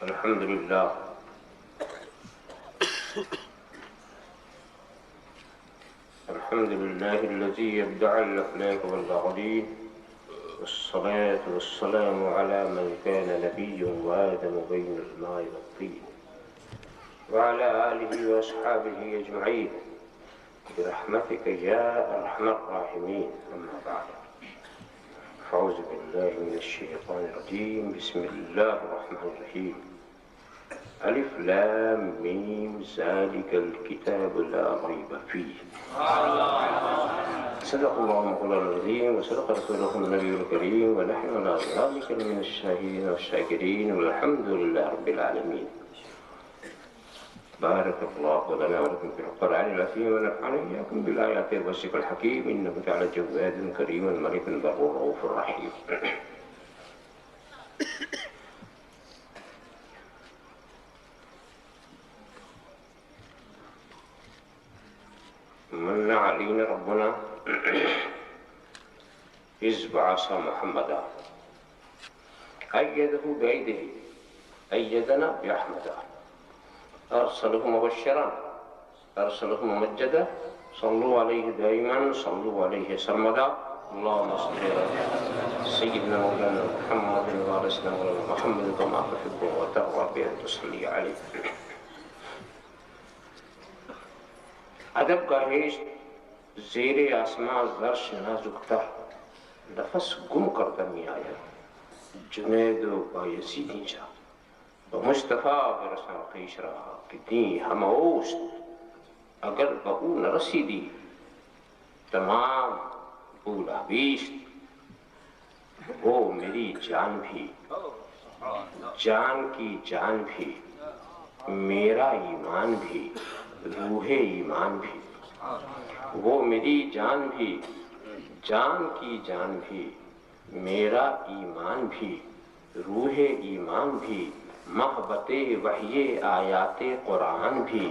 الحمد لله الحمد لله الذي يبدع الأفلاك والأقدين، والصلاة والسلام على من كان نبيا وآدم بين الماء والطين، وعلى آله وأصحابه أجمعين برحمتك يا أرحم الراحمين. أما بعد، أعوذ بالله من الشيطان الرجيم. بسم الله الرحمن الرحيم. ألف لام ميم ذلك الكتاب لا ريب فيه. صدق الله مولانا العظيم وصدق رسوله النبي الكريم، ونحن على ذلك من الشاهدين والشاكرين، والحمد لله رب العالمين. بارك الله لنا ولكم في القرآن العظيم، ونفعني إياكم بالآيات والذكر الحكيم، إنه تعالى جواد كريم ملك بر رؤوف رحيم. من علينا ربنا إذ بعث محمدا أيده بيده أيدنا بأحمد أرسله مبشرا أرسله ممجدا صلوا عليه دائما صلوا عليه سرمدا. اللهم صل على سيدنا مولانا محمد وعلى سيدنا مولانا محمد كما تحب وترضى بأن تصلي عليه. ادب کا ہیش زیر آسمان زرش نازکتا نفس گم کرتا می آیا جنید و بایزیدی جا بمصطفیٰ برسان خیش رہا کہ دین ہم اوست اگر بہو نرسیدی تمام بولا بیست وہ میری جان بھی جان کی جان بھی میرا ایمان بھی روح ایمان بھی وہ میری جان بھی جان کی جان بھی میرا ایمان بھی روح ایمان بھی محبت وحی آیات قرآن بھی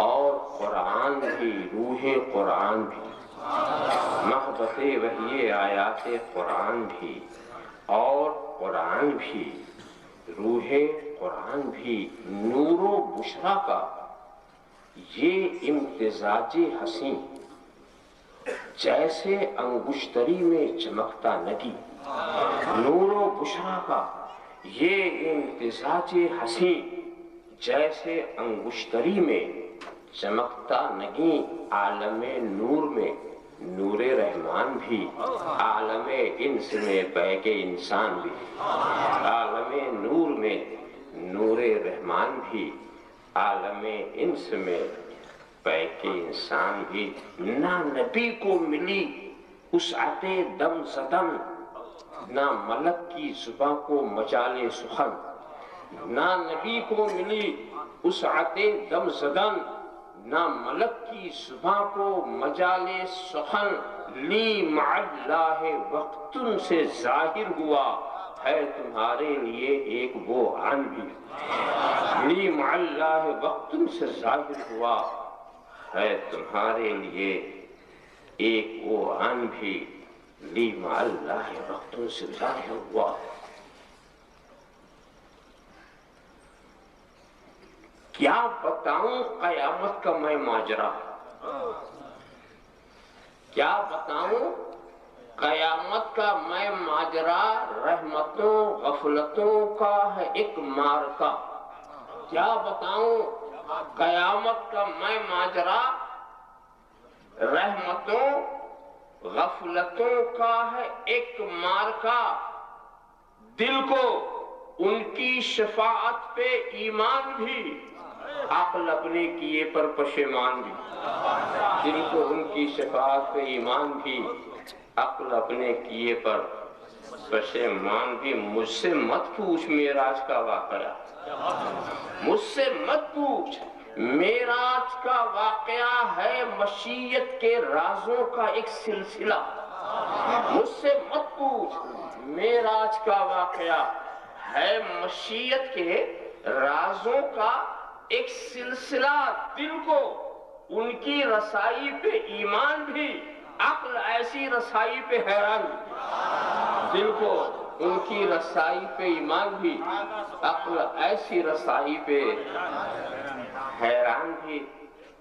اور قرآن بھی روح قرآن بھی محبت وحی آیات قرآن بھی اور قرآن بھی روح قرآن بھی نور و بشرا کا یہ امتزاج حسین جیسے انگشتری میں چمکتا نگی. نور و بشرا کا یہ امتزاج حسین جیسے انگشتری میں چمکتا نگی. عالم نور میں نور رحمان بھی عالم انس میں بیگ انسان بھی. عالم نور میں نور رحمان بھی عالم انس میں بیگ انسان بھی. نہ نبی کو ملی وسعت دم زدن، نہ ملک کی زباں کو مجال سخن. نہ نبی کو ملی وسعت دم زدن، نہ ملک کی زباں کو مجال سخن. لی مع اللہ وقتن سے ظاہر ہوا ہے تمہارے لیے ایک وہ آن بھی. لی مع اللہ وقتن سے ظاہر ہوا ہے تمہارے لیے ایک وہ آن بھی. لی مع اللہ وقتن سے ظاہر ہوا. کیا بتاؤں قیامت کا میں ماجرا، کیا بتاؤں قیامت کا میں ماجرا. رحمتوں غفلتوں کا ہے ایک مارکا. کیا بتاؤں قیامت کا میں ماجرا، رحمتوں غفلتوں کا ہے ایک مارکا. دل کو ان کی شفاعت پہ ایمان بھی، عقل اپنے کیے پر پشیمان بھی. دل کو ان کی شفاعت پہ ایمان بھی، عقل اپنے کیے پر پشیمان بھی. مجھ سے مت پوچھ معراج کا واقعہ، مجھ سے مت پوچھ معراج کا واقعہ ہے مشیت کے رازوں کا ایک سلسلہ. مجھ سے مت پوچھ معراج کا واقعہ ہے مشیت کے رازوں کا ایک سلسلہ. دل کو ان کی رسائی پہ ایمان بھی، عقل ایسی رسائی پہ حیران بھی. دل کو ان کی رسائی پہ ایمان بھی، عقل ایسی رسائی پہ حیران تھی۔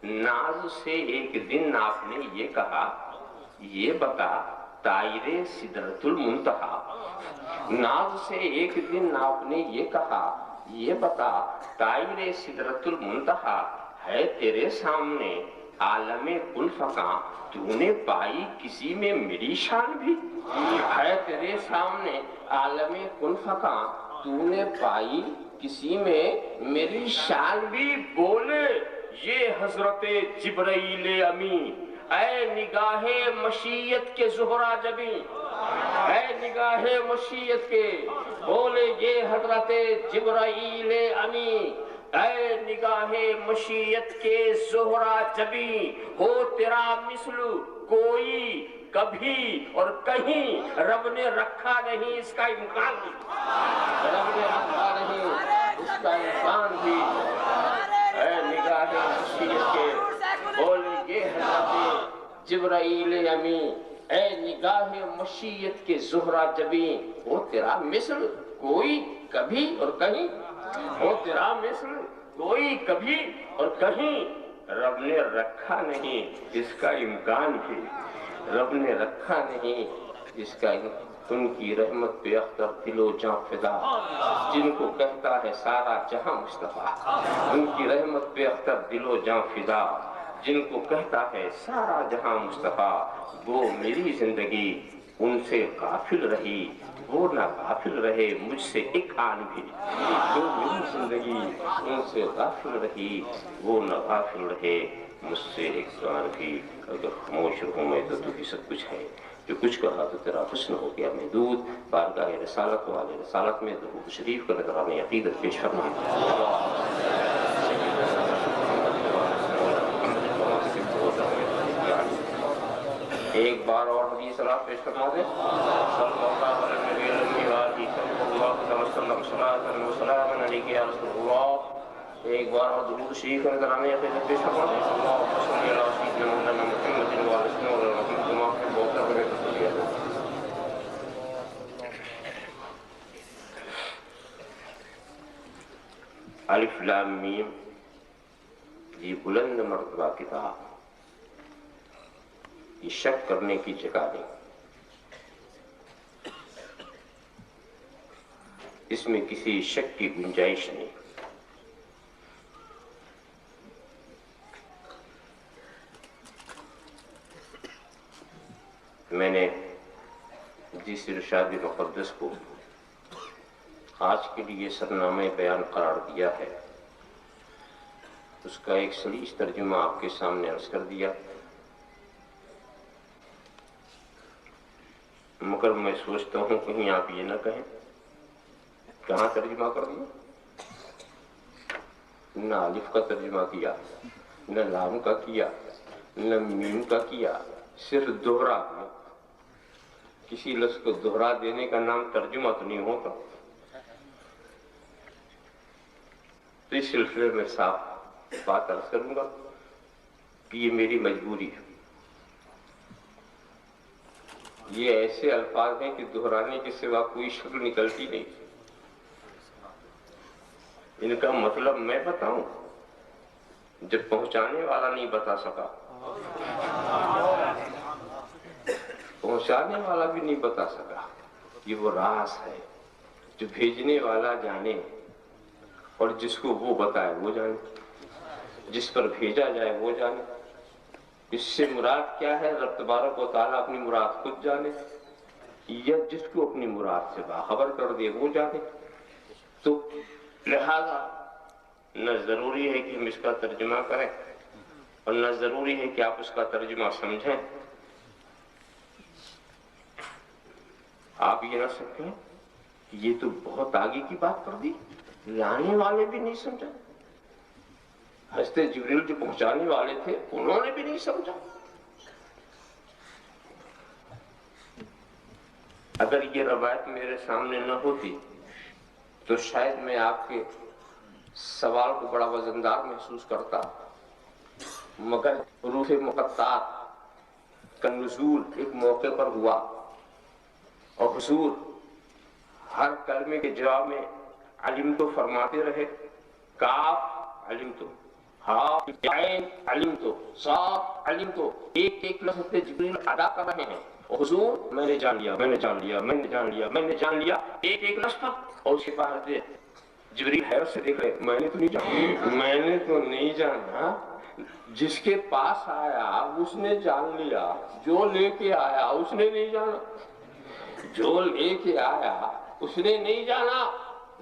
ناز سے ایک دن آپ نے یہ کہا، یہ بتا طائر سدرۃ المنتہا۔ ناز سے ایک دن آپ نے یہ کہا، یہ بتا طائر سدرۃ المنتہا ہے تیرے سامنے عالم کن فکاں، تو نے پائی کسی میں میری شان بھی؟ ہے تیرے سامنے عالم کن فکاں، تو نے پائی کسی میں میری شان بھی؟ بولے یہ حضرت جبرائیل امی، اے نگاہ مشیت کے زہرا جبیں، اے نگاہ مشیت کے، بولے یہ حضرت جبرائیل امی، اے نگاہ مشیت کے زہرا جبیں، ہو تیرا مثل کوئی کبھی اور کہیں، رب نے رکھا نہیں اس کا امکان بھی، رب نے رکھا نہیں اس کا امکان بھی، اے نگاہ مشیت کے، بولے یہ حضرت جبرائیل امی، اے نگاہ مشیت کے زہرا جبیں، ہو تیرا مثل کوئی کبھی اور کہیں، ہو تیرا مثل کوئی کبھی اور کہیں، رب نے رکھا نہیں اس کا امکان بھی، رب نے رکھا نہیں اس کا امکان۔ ان کی رحمت پہ اختر دل و جاں فدا، جن کو کہتا ہے سارا جہاں مصطفیٰ۔ ان کی رحمت پہ اختر دل و جاں فدا، جن کو کہتا ہے سارا جہاں مصطفیٰ۔ وہ میری زندگی ان سے غافل رہی، وہ نہ غافل رہے مجھ سے ایک آن بھی۔ جو میری زندگی ان سے غافل رہی، وہ نہ غافل رہے مجھ سے ایک آن بھی۔ اگر خاموش رہوں میں تو ہی سب کچھ ہے، جو کچھ کہا تو تیرا حسن ہو گیا محدود۔ بارگاہ رسالت والے رسالت میں درود شریف کا نذرانِ عقیدت پیش فرمائیں۔ ایک بار اور حدیث صلاۃ پیش فرما دیں۔ صلی اللہ علیہ نبی الامی وآلہ صلی اللہ علیہ وسلم، صلاۃ و سلام علیک یا رسول اللہ۔ ایک بار اور درود شریف کا نذرانِ عقیدت پیش فرما دیں۔ اللہم صل علی سیدنا مولانا محمد وعلی آلہ وصحبہ وسلم۔ بہت سارے تسلیہ ہے۔ الف لام میم، یہ بلند مرتبہ کتاب، یہ شک کرنے کی جگہ نہیں، اس میں کسی شک کی گنجائش نہیں۔ میں نے جس ارشاد مقدس کو آج کے لیے سرنامہ بیان قرار دیا ہے، اس کا ایک سلیس ترجمہ آپ کے سامنے عرض کر دیا، مگر میں سوچتا ہوں کہیں آپ یہ نہ کہیں کہاں ترجمہ کر دیا؟ نہ الف کا ترجمہ کیا، نہ لام کا کیا، نہ میم کا کیا، صرف دوہرا دیا۔ کسی لفظ کو دوہرا دینے کا نام ترجمہ تو نہیں ہوتا۔ تو اس سلسلے میں صاف بات عرض کروں گا کہ یہ میری مجبوری ہے۔ یہ ایسے الفاظ ہیں کہ دہرانے کے سوا کوئی شکل نکلتی نہیں، ان کا مطلب میں بتاؤں جب پہنچانے والا نہیں بتا سکا، پہنچانے والا بھی نہیں بتا سکا۔ یہ وہ راز ہے جو بھیجنے والا جانے اور جس کو وہ بتائے وہ جانے، جس پر بھیجا جائے وہ جانے۔ اس سے مراد کیا ہے؟ رب تبارک و تعالیٰ اپنی مراد خود جانے، یا جس کو اپنی مراد سے باخبر کر دے وہ جانے۔ تو لہذا نہ ضروری ہے کہ ہم اس کا ترجمہ کریں اور نہ ضروری ہے کہ آپ اس کا ترجمہ سمجھیں۔ آپ یہ نہ سکتے کہ یہ تو بہت آگے کی بات کر دی، لانے والے بھی نہیں سمجھا، حضرت جبریل جو پہنچانے والے تھے انہوں نے بھی نہیں سمجھا۔ اگر یہ روایت میرے سامنے نہ ہوتی تو شاید میں آپ کے سوال کو بڑا وزندار محسوس کرتا، مگر حروف مقطعات کا نزول ایک موقع پر ہوا اور حضور ہر کلمے کے جواب میں علم تو فرماتے رہے، کاف علم تو، ہاں عین علم تو، صاد علم تو، ایک ایک لفظ پہ جبریل ادا کر رہے ہیں، حضور میں نے جان لیا، میں نے جان لیا، میں نے جان لیا، میں نے جان لیا، ایک ایک لفظ پر، اور اس کے بعد جبریل حیرت سے دیکھ رہے، میں نے تو نہیں جانا، میں نے تو نہیں جانا، جس کے پاس آیا اس نے جان لیا، جو لے کے آیا اس نے نہیں جانا، جو لے کے آیا اس نے نہیں جانا۔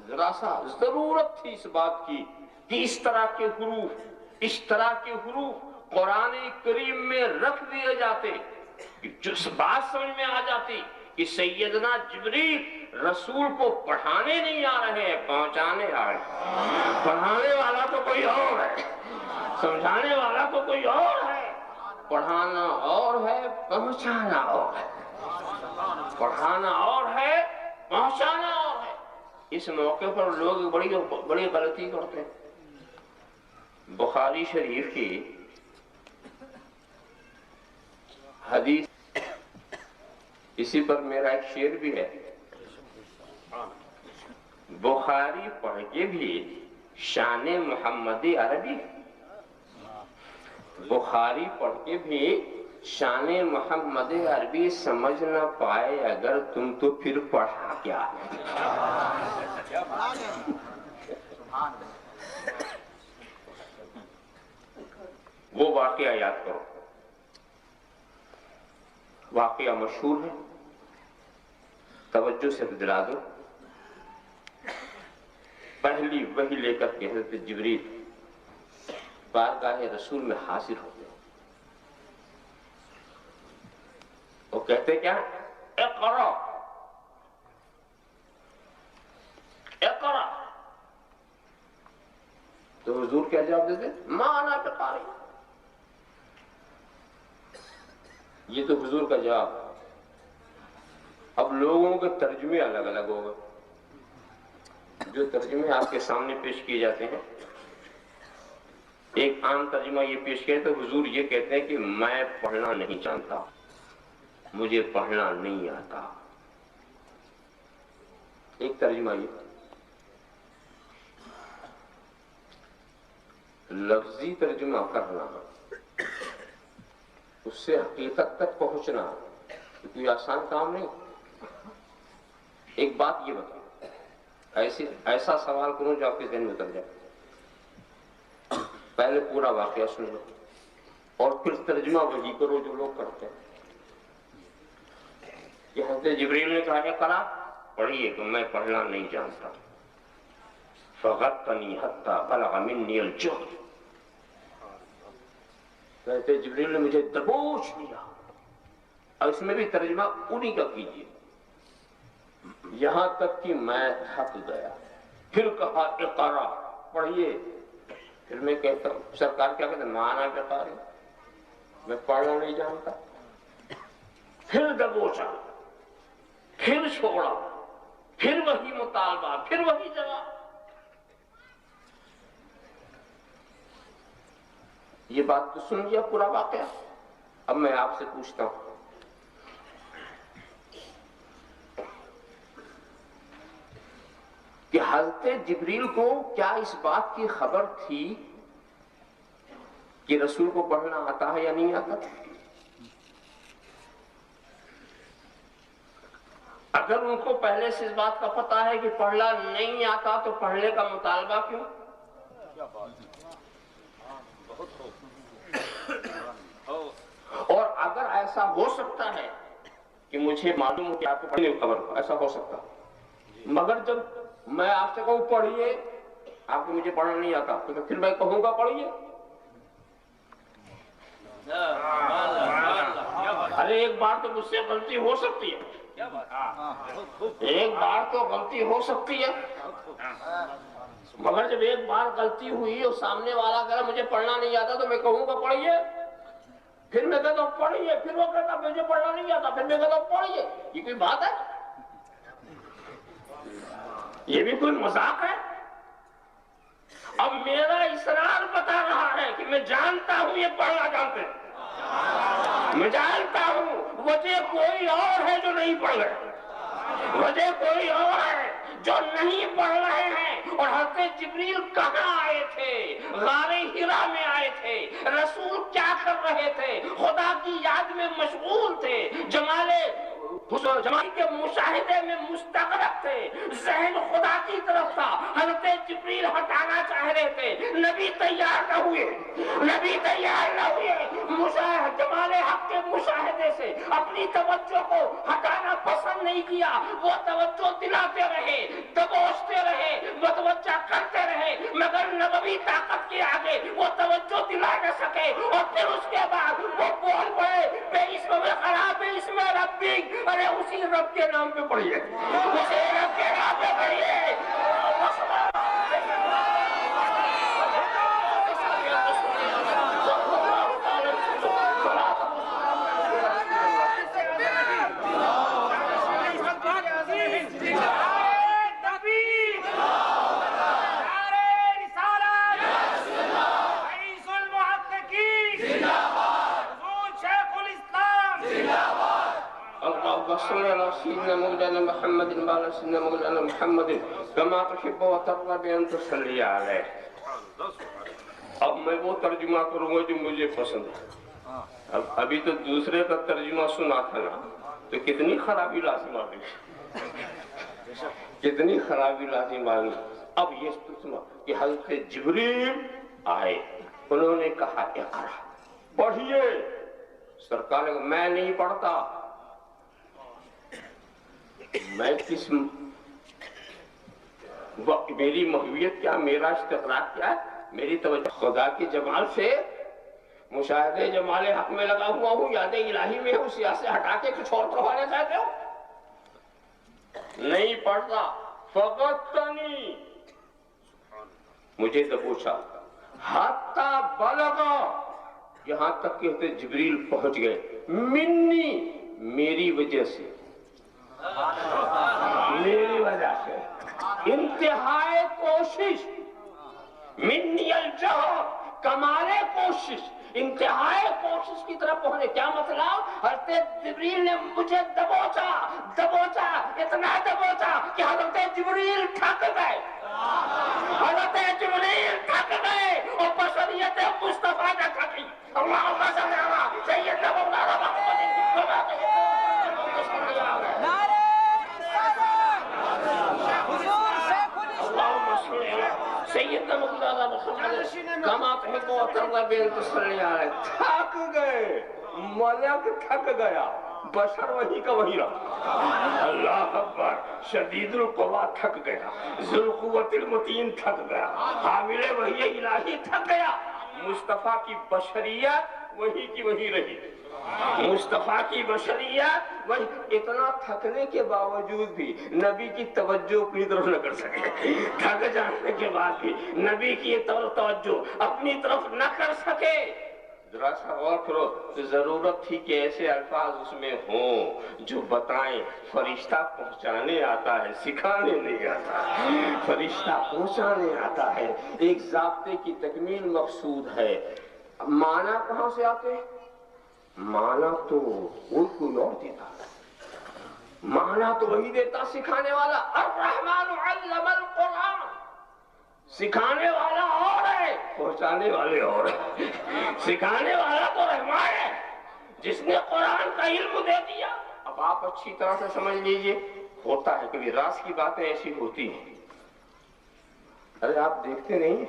ذرا سا ضرورت تھی اس بات کی کہ اس طرح کے حروف قرآن کریم میں رکھ دیے جاتے کہ جس بات سمجھ میں آ جاتی کہ سیدنا جبریل رسول کو پڑھانے نہیں آ رہے، پہنچانے آ رہے ہیں۔ پڑھانے والا تو کوئی اور ہے، سمجھانے والا تو کوئی اور ہے، پڑھانا اور ہے، پہنچانا اور ہے، پڑھانا اور ہے، پہنچانا اور ہے۔ اس موقع پر لوگ بڑی غلطی کرتے ہیں۔ بخاری شریف کی حدیث، اسی پر میرا ایک شعر بھی ہے، بخاری پڑھ کے بھی شان محمد عربی، بخاری پڑھ کے بھی شان محمد عربی سمجھ نہ پائے اگر تم تو پھر پڑھا کیا؟ وہ واقعہ یاد کرو، واقعہ مشہور ہے، توجہ سے دلا دو۔ پہلی وحی لے کر کے حضرت جبریل بارگاہ رسول میں حاضر ہو گئے، وہ کہتے کیا؟ اقرا اقرا، تو حضور کیا جواب دیتے؟ ما انا بقاری۔ یہ تو حضور کا جواب۔ اب لوگوں کے ترجمے الگ الگ ہو گئے، جو ترجمے آپ کے سامنے پیش کیے جاتے ہیں، ایک عام ترجمہ یہ پیش کیا تو حضور یہ کہتے ہیں کہ میں پڑھنا نہیں جانتا، مجھے پڑھنا نہیں آتا۔ ایک ترجمہ یہ، لفظی ترجمہ کرنا، اس سے حقیقت تک پہنچنا کوئی آسان کام نہیں۔ ایک بات یہ بتا، ایسا سوال کروں جو آپ کے ذہن میں اتر جائے، پہلے پورا واقعہ سن لو اور پھر ترجمہ وہی کرو جو لوگ کرتے ہیں۔ کہ حضرت جبریل نے کہا اقرا، پڑھیے کہ میں پڑھنا نہیں جانتا، فغطنی حتی بلغ منی الجہد، کہتے جبریل نے مجھے دبوچ لیا۔ اور اس میں بھی ترجمہ انہی کا کیجیے، یہاں تک کہ میں تھک گیا۔ پھر کہا اقرا، پڑھیے۔ پھر میں کہتا ہوں سرکار کیا کہتے ہیں؟ مانا بقاری، میں پڑھنا نہیں جانتا۔ پھر دبوچا، پھر چھوڑا، پھر وہی مطالبہ، پھر وہی جواب۔ یہ بات تو سن لیا پورا واقعہ۔ اب میں آپ سے پوچھتا ہوں، کہ حضرت جبریل کو کیا اس بات کی خبر تھی کہ رسول کو پڑھنا آتا ہے یا نہیں آتا؟ اگر ان کو پہلے سے اس بات کا پتہ ہے کہ پڑھنا نہیں آتا تو پڑھنے کا مطالبہ کیوں؟ اور اگر ایسا ہو سکتا ہے کہ مجھے معلوم ہو کہ آپ کو پڑھنے کی خبر، ایسا ہو سکتا، مگر جب میں آپ سے کہوں پڑھیے، آپ کو مجھے پڑھنا نہیں آتا، تو پھر میں کہوں گا پڑھیے؟ ارے ایک بار تو مجھ سے غلطی ہو سکتی ہے، ایک بار تو غلطی ہو سکتی ہے، مگر جب ایک بار غلطی ہوئی اور سامنے والا کہا مجھے پڑھنا نہیں آتا تو میں کہوں گا پڑھیے؟ پھر میں کہتا ہوں پڑھیے، پھر وہ کہتا مجھے پڑھنا نہیں آتا، پھر میں کہتا ہوں پڑھیے۔ یہ کوئی بات ہے؟ یہ بھی کوئی مذاق ہے؟ اب میرا اصرار بتا رہا ہے کہ میں جانتا ہوں یہ پڑھنا جانتے ہیں، میں جانتا ہوں وجہ کوئی اور ہے جو نہیں پڑھ گئے، وجہ کوئی اور ہے جو نہیں پڑھ رہے ہیں. اور حضرت جبریل کہاں آئے تھے؟ غار حرا میں آئے تھے. رسول کیا کر رہے تھے؟ خدا کی یاد میں مشغول تھے، جمال کے مشاہدے میں مستغرق تھے، ذہن خدا کی طرف تھا. حضرت جبریل ہٹانا چاہ رہے تھے، نبی تیار نہ ہوئے، نبی تیار نہ ہوئے. جمال حق کے مشاہدے سے اپنی توجہ کو ہٹانا پسند نہیں کیا. وہ توجہ دلاتے رہے، دبوچتے رہے، متوجہ کرتے رہے، مگر نبوی طاقت کے آگے وہ توجہ دلا نہ سکے. اور پھر اس کے بعد وہ بول پڑے، بے اسم میں خراب، بے اسم ربی. ارے اسی رب کے نام پہ پڑھیے، اسی رب کے نام پہ پڑھیے. صلی اللہ سیدنا مولانا محمد بالا سیدنا مولانا محمد کما تحب و ترغب ان تصلی علیہ. اب میں وہ ترجمہ کروں گا جو مجھے پسند ہے. ابھی تو دوسرے کا ترجمہ سنا تھا نا، تو کتنی خرابی لازم آ گئی، کتنی خرابی لازم آ گئی. اب یہ سنا کہ حضرت جبریل آئے، انہوں نے کہا اقرا، پڑھیے. سرکار نے کہا میں نہیں پڑھتا. میں کس میری محویت کیا، میرا استقراق کیا، میری توجہ خدا کے جمال سے مشاہدے جمال حق میں لگا ہوا ہوں، یاد الہی میں ہوں. سیاہ سے ہٹا کے کچھ اور کروانا چاہتے ہو؟ نہیں پڑھتا. فقطنی، مجھے دبوچا، حتی بلغا، یہاں تک کہ جبریل پہنچ گئے، منی، میری وجہ سے، میری وجہ سے انتہائی کوشش، منی الجہد، کمال کوشش، انتہائی کوشش کی طرف پہنچے. کیا مطلب؟ حضرت جبریل نے مجھے دبوچا، دبوچا، اتنا دبوچا کہ حضرت جبریل تھک گئے، حضرت جبریل تھک گئے اور بشریت مصطفیٰ نہ تھکی. اللہم صلی علی سیدنا مولانا محمد. سیدنا مولانا محمد کما تحب و ترغب ان تصلی علیہ. تھک گئے، ملک تھک گیا، بشر وہی کا وہی رہا. اللہ اکبر. شدید القوا تھک گیا، ذو القوت المتین تھک گیا، حامل وحی الہی تھک گیا. مصطفیٰ کی بشریت وہی کی وہی رہی، مصطفیٰ کی بشریت وہی. اتنا تھکنے کے باوجود بھی نبی کی توجہ اپنی طرف نہ کر سکے، تھک جانے کے بعد بھی نبی کی توجہ اپنی طرف نہ کر سکے. ذرا سا غور کرو. تو ضرورت تھی کہ ایسے الفاظ اس میں ہوں جو بتائیں فرشتہ پہنچانے آتا ہے، سکھانے نہیں آتا. فرشتہ پہنچانے آتا ہے، ایک ضابطے کی تکمیل مقصود ہے. معنی کہاں سے آتے ہیں؟ معنی تو وہ کوئی اور دیتا، معنی تو وہی دیتا سکھانے والا. الرحمن علم القرآن، سکھانے والا اور ہے، پہنچانے والے اور ہے. سکھانے والا تو رحمان ہے جس نے قرآن کا علم دے دیا. اب آپ اچھی طرح سے سمجھ لیجئے، ہوتا ہے کبھی راز کی باتیں ایسی ہوتی ہیں. ارے آپ دیکھتے نہیں،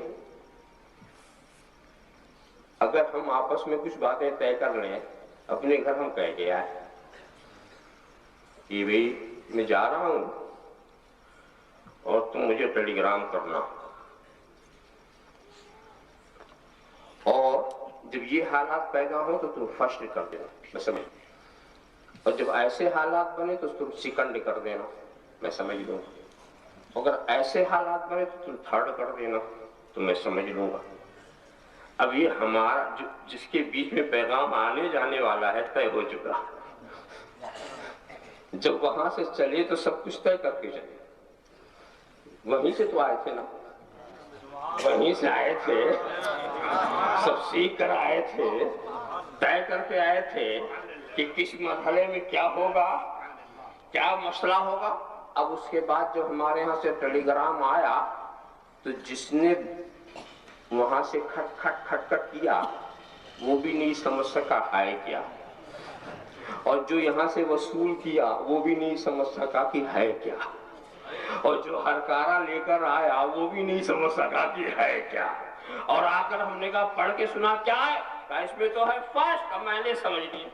اگر ہم آپس میں کچھ باتیں طے کر لیں، اپنے گھر ہم کہہ کے آئے کہ بھئی میں جا رہا ہوں اور تم مجھے ٹیلی گرام کرنا، اور جب یہ حالات پیدا ہوں تو تم فرسٹ کر دینا، میں سمجھ. اور جب ایسے حالات بنے تو تم سیکنڈ کر دینا، میں سمجھ لوں گا. اگر ایسے حالات بنے تو تم تھرڈ کر دینا تو میں سمجھ لوں گا. اب یہ ہمارا جس کے بیچ میں پیغام آنے جانے والا ہے طے ہو چکا. جب وہاں سے چلے تو سب کچھ طے کر کے چلے. وہیں سے تو آئے تھے نا، وہیں سے آئے تھے، سب سیکھ کر آئے تھے، طے کر کے آئے تھے کہ کس مرحلے میں کیا ہوگا، کیا مسئلہ ہوگا. اب اس کے بعد جب ہمارے ہاں سے ٹیلی گرام آیا تو جس نے وہاں سے کھٹ کھٹ کھٹ کھٹ کیا وہ بھی نہیں سمجھ سکا ہے کیا، اور جو یہاں سے وصول کیا وہ بھی نہیں سمجھ سکا کہ ہے کیا، اور جو ہرکارا لے کر آیا وہ بھی نہیں سمجھ سکا کہ ہے کیا، اور آ کر ہم نے کہا پڑھ کے سنا کیا ہے، کہا اس میں تو ہے فسٹ، اب میں نے سمجھ لیا،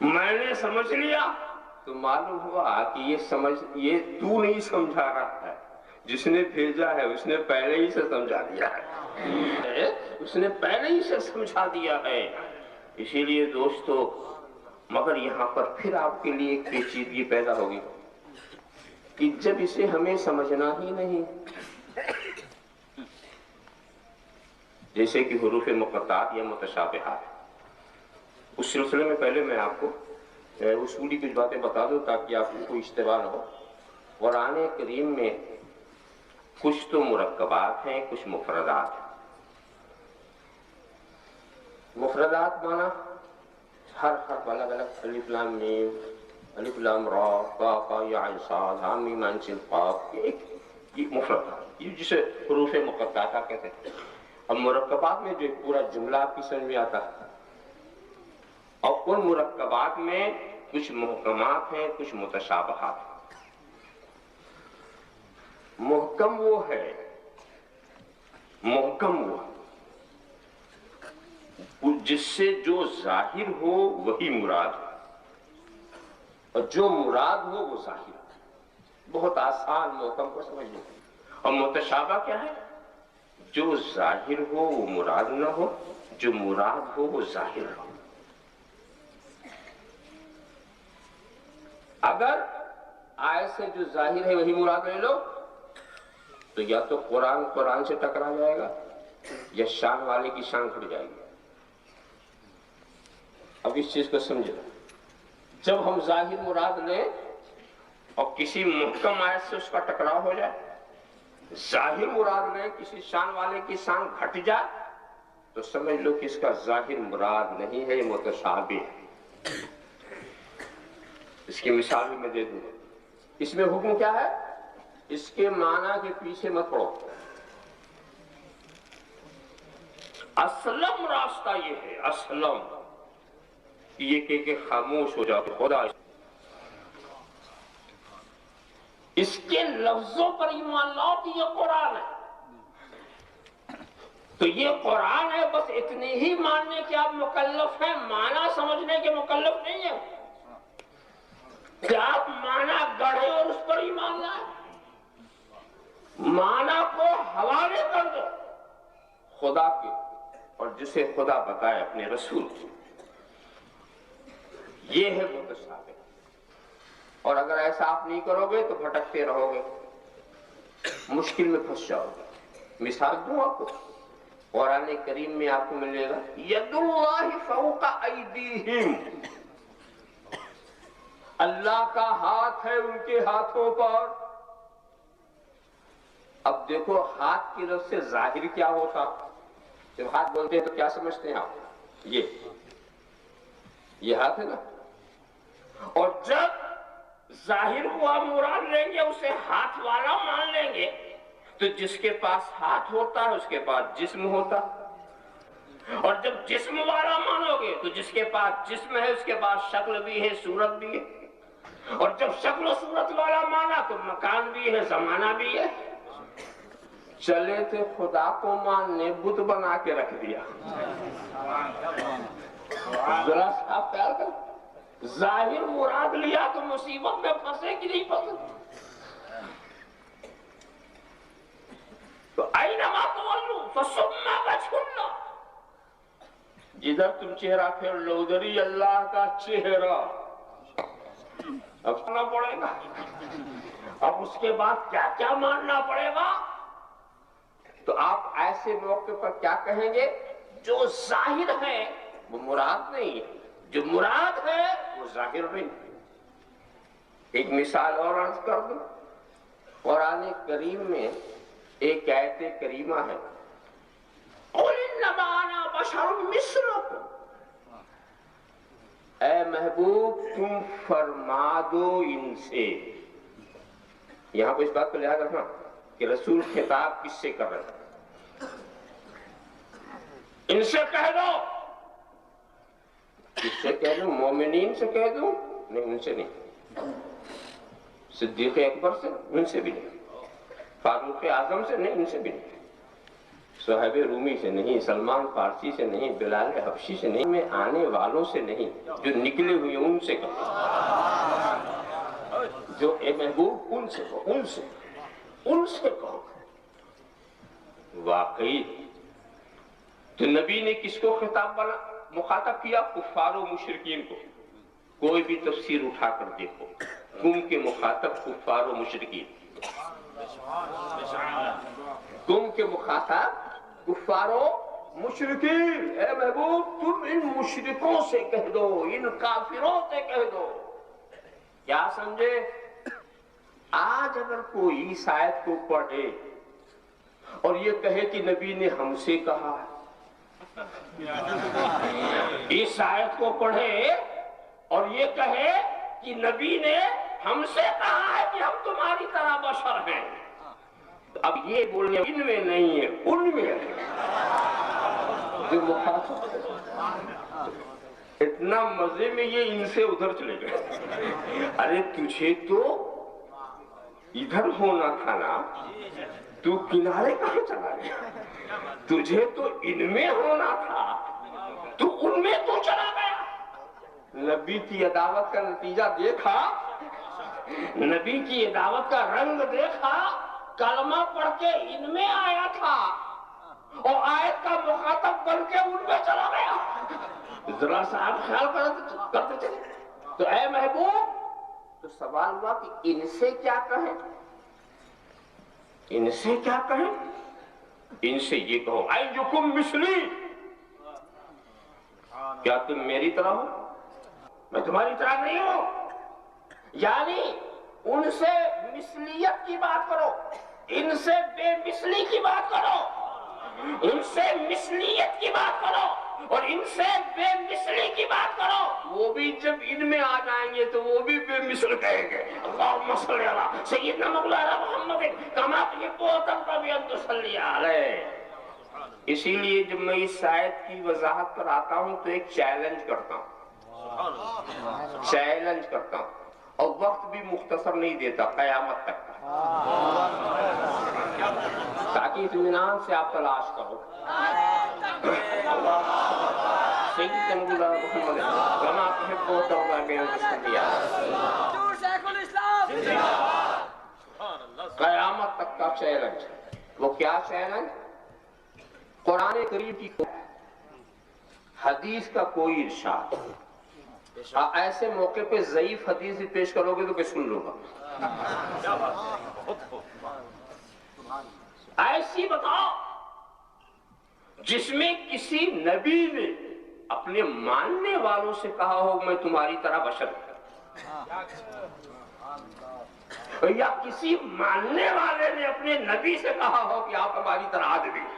میں نے سمجھ لیا، تو معلوم ہوا کہ یہ تو نہیں سمجھا رہا ہے، جس نے بھیجا ہے اس نے پہلے ہی سے سمجھا دیا ہے، اس نے پہلے ہی سے سمجھا دیا ہے۔ اسی لیے دوستو، مگر یہاں پر پھر آپ کے لیے ایک پیچیدگی پیدا ہوگی کہ جب اسے ہمیں سمجھنا ہی نہیں، جیسے کہ حروف مقطعات یا متشابہات، اس سلسلے میں پہلے میں آپ کو اصولی کچھ باتیں بتا دوں تاکہ آپ کو کوئی اشتباہ نہ ہو۔ قرآن کریم میں کچھ تو مرکبات ہیں، کچھ مفردات ہیں۔ مفردات مانا ہر حرف الگ الگ، الف لام میم، الف لام را، کاف یا عین صاد، حا میم عین سین قاف، یہ مفردات، یہ جسے حروف مقطعات کہتے ہیں۔ اب مرکبات میں جو پورا جملہ آپ کی سمجھ میں آتا ہے، اور ان مرکبات میں کچھ محکمات ہیں، کچھ متشابہات ہیں۔ محکم وہ ہے، جس سے جو ظاہر ہو وہی مراد ہو، اور جو مراد ہو وہ ظاہر ہو۔ بہت آسان محکم کو سمجھنے۔ اور متشابہ کیا ہے؟ جو ظاہر ہو وہ مراد نہ ہو، جو مراد ہو وہ ظاہر ہو۔ اگر آیت سے جو ظاہر ہے وہی مراد لے لو تو یا تو قرآن سے ٹکرا جائے گا یا شان والے کی شان گھٹ جائے گی۔ اب اس چیز کو سمجھو، جب ہم ظاہر مراد لیں اور کسی محکم آیت سے اس کا ٹکراؤ ہو جائے، ظاہر مراد لیں کسی شان والے کی شان گھٹ جائے، تو سمجھ لو کہ اس کا ظاہر مراد نہیں ہے، یہ متشابہ ہے۔ اس کی مثال بھی میں دے دوں۔ اس میں حکم کیا ہے؟ اس کے معنی کے پیچھے مت پڑو۔ اسلم راستہ یہ ہے، اسلم، یہ کہ خاموش ہو جاؤ خدا۔ اس کے لفظوں پر ایمان لاؤ کہ یہ قرآن ہے، تو یہ قرآن ہے، بس اتنی ہی ماننے کے آپ مکلف ہیں، معنی سمجھنے کے مکلف نہیں ہیں کہ آپ معنی گڑھے اور اس پر ایمان لائیں۔ معنی کو حوالے کر دو خدا کے، اور جسے خدا بتائے اپنے رسول کی۔ یہ ہے متشابہ۔ اور اگر ایسا آپ نہیں کرو گے تو بھٹکتے رہو گے، مشکل میں پھنس جاؤ گے۔ مثال دوں آپ کو، قرآن کریم میں آپ کو ملے گا ید اللہ فوق ایدیہم، اللہ کا ہاتھ ہے ان کے ہاتھوں پر۔ اب دیکھو ہاتھ کی لفظ سے ظاہر کیا ہوتا؟ جب ہاتھ بولتے ہیں تو کیا سمجھتے ہیں آپ؟ یہ ہاتھ ہے نا، اور جب ظاہر کو آپ مراد لیں گے، اسے ہاتھ والا مان لیں گے، تو جس کے پاس ہاتھ ہوتا ہے اس کے پاس جسم ہوتا، اور جب جسم والا مانو گے تو جس کے پاس جسم ہے اس کے پاس شکل بھی ہے، صورت بھی ہے، اور جب شکل و صورت والا مانا تو مکان بھی ہے، زمانہ بھی ہے۔ چلے تھے خدا کو ماننے، بت بنا کے رکھ دیا۔ ذرا صاف خیال کر، ظاہر مراد لیا تو مصیبت میں پھنسے کہ نہیں پھنسے؟ تو اینما تولوا فثم وجہ اللہ، جدھر تم چہرہ پھیر لو ادھر ہی اللہ کا چہرہ۔ اب سننا پڑے گا، اب اس کے بعد کیا کیا ماننا پڑے گا؟ تو آپ ایسے موقع پر کیا کہیں گے؟ جو ظاہر ہے وہ مراد نہیں ہے، جو مراد ہے وہ ظاہر نہیں۔ ایک مثال اور عرض کر دوں، قرآن کریم میں ایک آیت کریمہ ہے، قُلْ إِنَّمَا أَنَا بَشَرٌ مِثْلُكُمْ، اے محبوب تم فرما دو ان سے. یہاں پہ اس بات کو لحاظ رکھنا کہ رسول خطاب کس سے کر رہے ہیں. ان سے کہہ دو. کس سے کہہ دوں؟ مومنین سے کہہ دوں؟ نہیں، ان سے نہیں. صدیق اکبر سے؟ ان سے بھی نہیں. فاروق اعظم سے؟ نہیں، ان سے بھی نہیں. صہیب رومی سے نہیں، سلمان فارسی سے نہیں، بلال حبشی سے نہیں، میں آنے والوں سے نہیں، جو نکلے ہوئے ان سے کہو. جو اے محبوب ان سے کہو، ان سے کہو. واقعی تو نبی نے کس کو خطاب بنا مخاطب کیا؟ کفار و مشرکین کو. کوئی بھی تفسیر اٹھا کر دیکھو، تم کے مخاطب کفار و مشرکین. تم کے مخاطب کفار و مشرکین. اے محبوب تم ان مشرکوں سے کہہ دو، ان کافروں سے کہہ دو. کیا سمجھے؟ آج اگر کوئی اس آیت کو پڑھے اور یہ کہے کہ نبی نے ہم سے کہا، اس آیت کو پڑھے اور یہ کہے کہ نبی نے ہم سے کہا ہے کہ ہم تمہاری طرح بشر ہیں، اب یہ بولنے ان میں نہیں ہے، ان میں ہے. جو مخاطب اتنا مزے میں یہ ان سے ادھر چلے گئے. ارے تجھے تو ادھر ہونا تھا نا، تو کنارے کہاں چلا گیا؟ تجھے تو ان میں ہونا تھا، تو ان میں تو چلا گیا. نبی کی عداوت کا نتیجہ دیکھا، نبی کی عداوت کا رنگ دیکھا. کلمہ پڑھ کے ان میں آیا تھا اور آیت کا مخاطب بن کے ان میں چلا گیا. ذرا سا آپ خیال کرتے چلے. تو اے محبوب، تو سوال ہوا کہ ان سے کیا کہیں؟ ان سے کیا کہیں؟ ان سے یہ کہو ایکم مثلی، کیا تم میری طرح ہو؟ میں تمہاری طرح نہیں ہوں. یعنی ان سے مثلیت کی بات کرو، ان سے بے مثلی کی بات کرو. ان سے مثلیت کی بات کرو اور ان سے بے مثلی کی بات کرو. وہ بھی جب ان میں آ جائیں گے تو وہ بھی بے مثل کہیں گے. اللہم صلی علی سیدنا مولانا محمد کما تحب و ترضی ان تصلی علیہ. اسی لیے جب میں اس آیت کی وضاحت پر آتا ہوں تو ایک چیلنج کرتا ہوں، چیلنج کرتا ہوں، اور وقت بھی مختصر نہیں دیتا، قیامت تک کا، تاکہ اطمینان سے آپ تلاش کرو. سیدنا مولانا محمد کما تحب و ترضی ان تصلی علیہ. قیامت تک کا چیلنج. وہ کیا چیلنج؟ قرآن کریم کی حدیث کا کوئی ارشاد، ایسے موقع پہ ضعیف حدیث پیش کرو گے تو میں سن لوں گا. ایسی بتاؤ جس میں کسی نبی نے اپنے ماننے والوں سے کہا ہو میں تمہاری طرح بشر ہوں، یا کسی ماننے والے نے اپنے نبی سے کہا ہو کہ آپ ہماری طرح آدمی ہیں.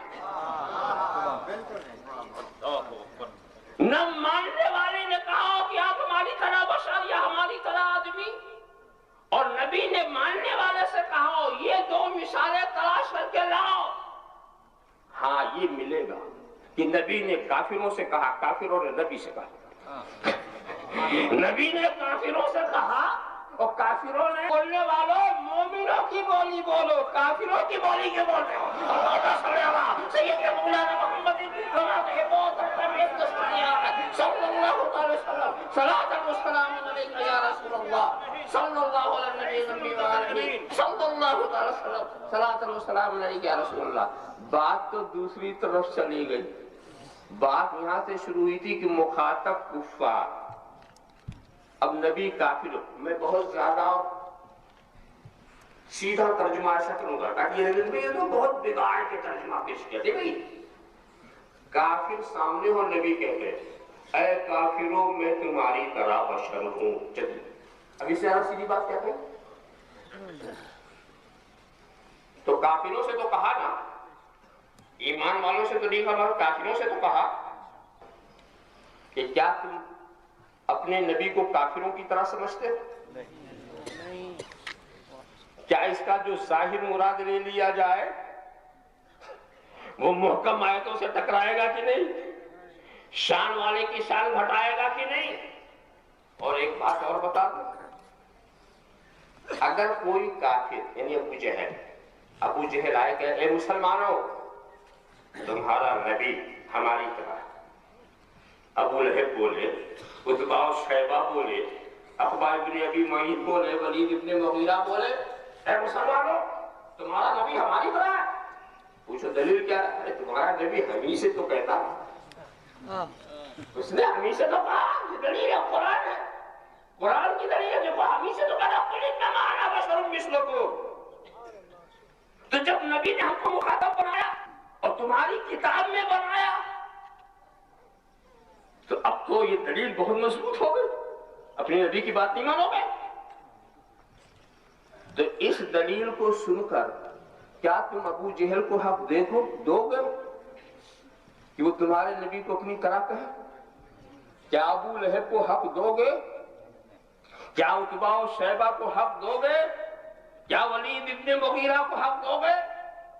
نہ ماننے والے نے کہا ہو کہ آپ ہماری طرح بشر یا ہماری طرح آدمی، اور نبی نے ماننے والے سے کہا ہو یہ دو مثالیں تلاش کر کے لاؤ. ہاں یہ ملے گا کہ نبی نے کافروں سے کہا، کافروں نے نبی سے کہا. نبی نے کافروں سے کہا اور کافروں نے بولنے والوں مومنوں کی بولی بولو، کافروں کی بولی کے بول رہے ہو. اللہ صلی اللہ سیدنا مولانا محمد صلی اللہ علیہ وسلم صلاۃ و سلام علیک یا رسول اللہ صلی اللہ علیہ وسلم صلی اللہ علیہ وسلم صلاۃ و سلام علیک یا رسول اللہ. بات تو دوسری طرف چلی گئی. بات یہاں سے شروع ہوئی تھی کہ مخاطب کفار، اب نبی کافر. میں بہت زیادہ سیدھا ترجمہ ایسا کروں گا تاکہ یہ تو بہت بگاڑ کے ترجمہ پیش کیا. دیکھیں کافر سامنے ہو، نبی کہتے ہیں اے کافروں میں تمہاری طرح بشر ہوں. چلیے اب اس سے زیادہ سیدھی بات کہتے ہیں. تو کافروں سے تو کہا نا، ایمان والوں سے تو نہیں کہا، کافروں سے تو کہا کہ کیا تم اپنے نبی کو کافروں کی طرح سمجھتے؟ کیا اس کا جو ظاہر مراد لے لیا جائے وہ محکم آیتوں سے ٹکرائے گا کہ نہیں؟ شان والے کی شان گھٹائے گا کہ نہیں؟ اور ایک بات اور بتا دوں، اگر کوئی کافر یعنی ابو جہل آئے کہ اے مسلمانوں تمہارا نبی ہماری طرح، ابو لہب بولے، عتبہ و شیبہ بولے، عقبہ ابن ابی معیط بولے، ولید ابن مغیرہ بولے، اے مسلمانوں تمہارا نبی ہماری طرح ہے۔ پوچھو دلیل کیا ہے؟ تمہارا نبی ہمیں سے تو کہتا، اس نے ہمیں سے تو کہا، یہ دلیل ہے، قرآن ہے، قرآن کی دلیل ہے، دیکھو ہمیں سے تو کہا قل انما انا بشر مثلکم۔ تو جب نبی نے ہم کو مخاطب بنایا اور تمہاری کتاب میں بنایا تو اب تو یہ دلیل بہت مضبوط ہو گئی، اپنی نبی کی بات نہیں مانو گے؟ تو اس دلیل کو سن کر کیا تم ابو جہل کو حق دو گے کہ وہ تمہارے نبی کو اپنی طرح کہے؟ کیا ابو لہب کو حق دو گے؟ کیا عتبہ و شیبہ کو حق دو گے؟ کیا ولید ابن مغیرہ کو حق دو گے؟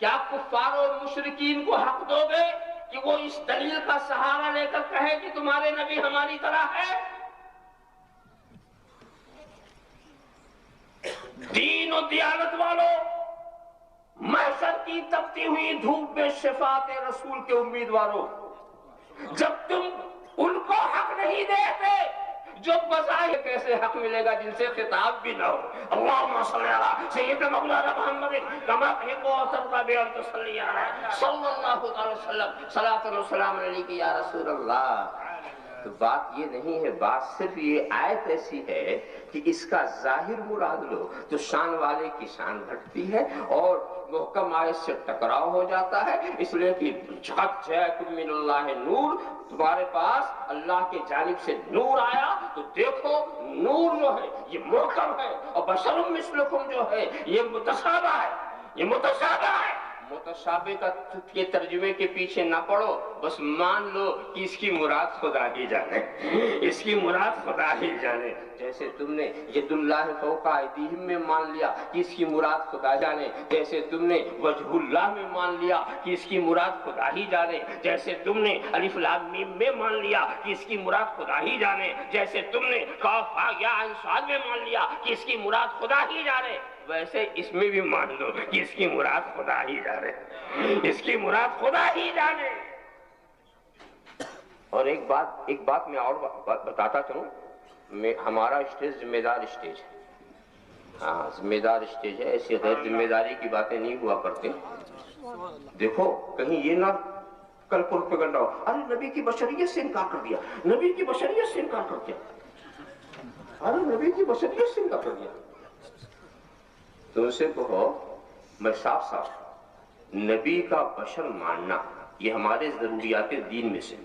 کیا کفار اور مشرکین کو حق دو گے کہ وہ اس دلیل کا سہارا لے کر کہے کہ تمہارے نبی ہماری طرح ہے؟ دین و دیانت والوں، محشر کی تپتی ہوئی دھوپ میں شفاعت رسول کے امیدواروں، جب تم ان کو حق نہیں دیتے جو بظاہر کیسے حق ملے گا جن سے خطاب بھی نہ ہو؟ اللہم صلی علی سیدنا مولانا محمد کما تحب و ترضى بأن تصلی علیہ صلی اللہ علیہ وسلم صلاۃ و سلام علیک یا رسول اللہ۔ تو بات یہ نہیں ہے، بات صرف یہ آیت ایسی ہے کہ اس کا ظاہر مراد لو تو شان والے کی شان گھٹتی ہے اور محکم آیت سے ٹکراؤ ہو جاتا ہے، اس لیے کہ قد جاءکم من اللہ نور، تمہارے پاس اللہ کے جانب سے نور آیا تو دیکھو نور جو ہے یہ محکم ہے، اور بشر مثلکم جو ہے یہ متشابہ ہے، یہ متشابہ ہے۔ متشابہ کے ترجمے کے پیچھے نہ پڑو، بس مان لو کہ اس کی مراد خدا ہی جانے، اس کی مراد خدا ہی جانے۔ جیسے تم نے ید اللہ فوق ایدیہم میں مان لیا کہ اس کی مراد خدا جانے، جیسے تم نے وجہ اللہ میں مان لیا کہ اس کی مراد خدا ہی جانے، جیسے تم نے الف لام میم میں مان لیا کہ اس کی مراد خدا ہی جانے، جیسے تم نے کاف ہا یا عین صاد میں مان لیا کہ اس کی مراد خدا ہی جانے، ویسے اس میں بھی مان لو کہ اس کی مراد خدا ہی جانے، اس کی مراد خدا ہی جانے۔ اور ایک بات میں اور بتاتا چلوں، ہمارا اسٹیج ذمہ دار اسٹیج ہے، ہاں ذمہ دار اسٹیج ہے، ایسی غیر ذمہ داری کی باتیں نہیں ہوا کرتے۔ دیکھو کہیں یہ نہ کل پروپیگنڈا ہو، ارے نبی کی بشریت سے انکار کر دیا، نبی کی بشریت سے انکار کر دیا، ارے نبی کی بشریت سے انکار کر دیا۔ تو ان سے کہو میں صاف نبی کا بشر ماننا یہ ہمارے ضروریات دین میں سے،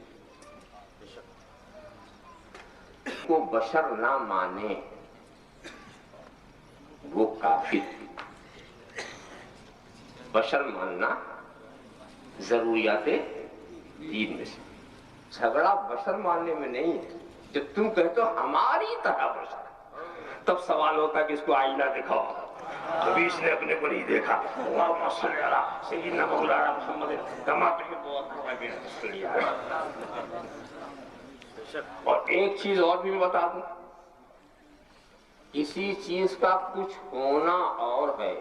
کو بشر نہ مانے وہ کافر، بشر ماننا ضروریات دین میں سے۔ جھگڑا بشر ماننے میں نہیں ہے، جب تم کہتے ہو ہماری طرح بشر، تب سوال ہوتا ہے کہ اس کو آئینہ دکھاؤ، ابھی اس نے اپنے کو نہیں دیکھا۔ اللہم صلی علی سیدنا مولانا محمد کما تحب و ترضى بأن تصلی علیہ۔ اور ایک چیز اور بھی میں بتا دوں، کسی چیز کا کچھ ہونا اور ہے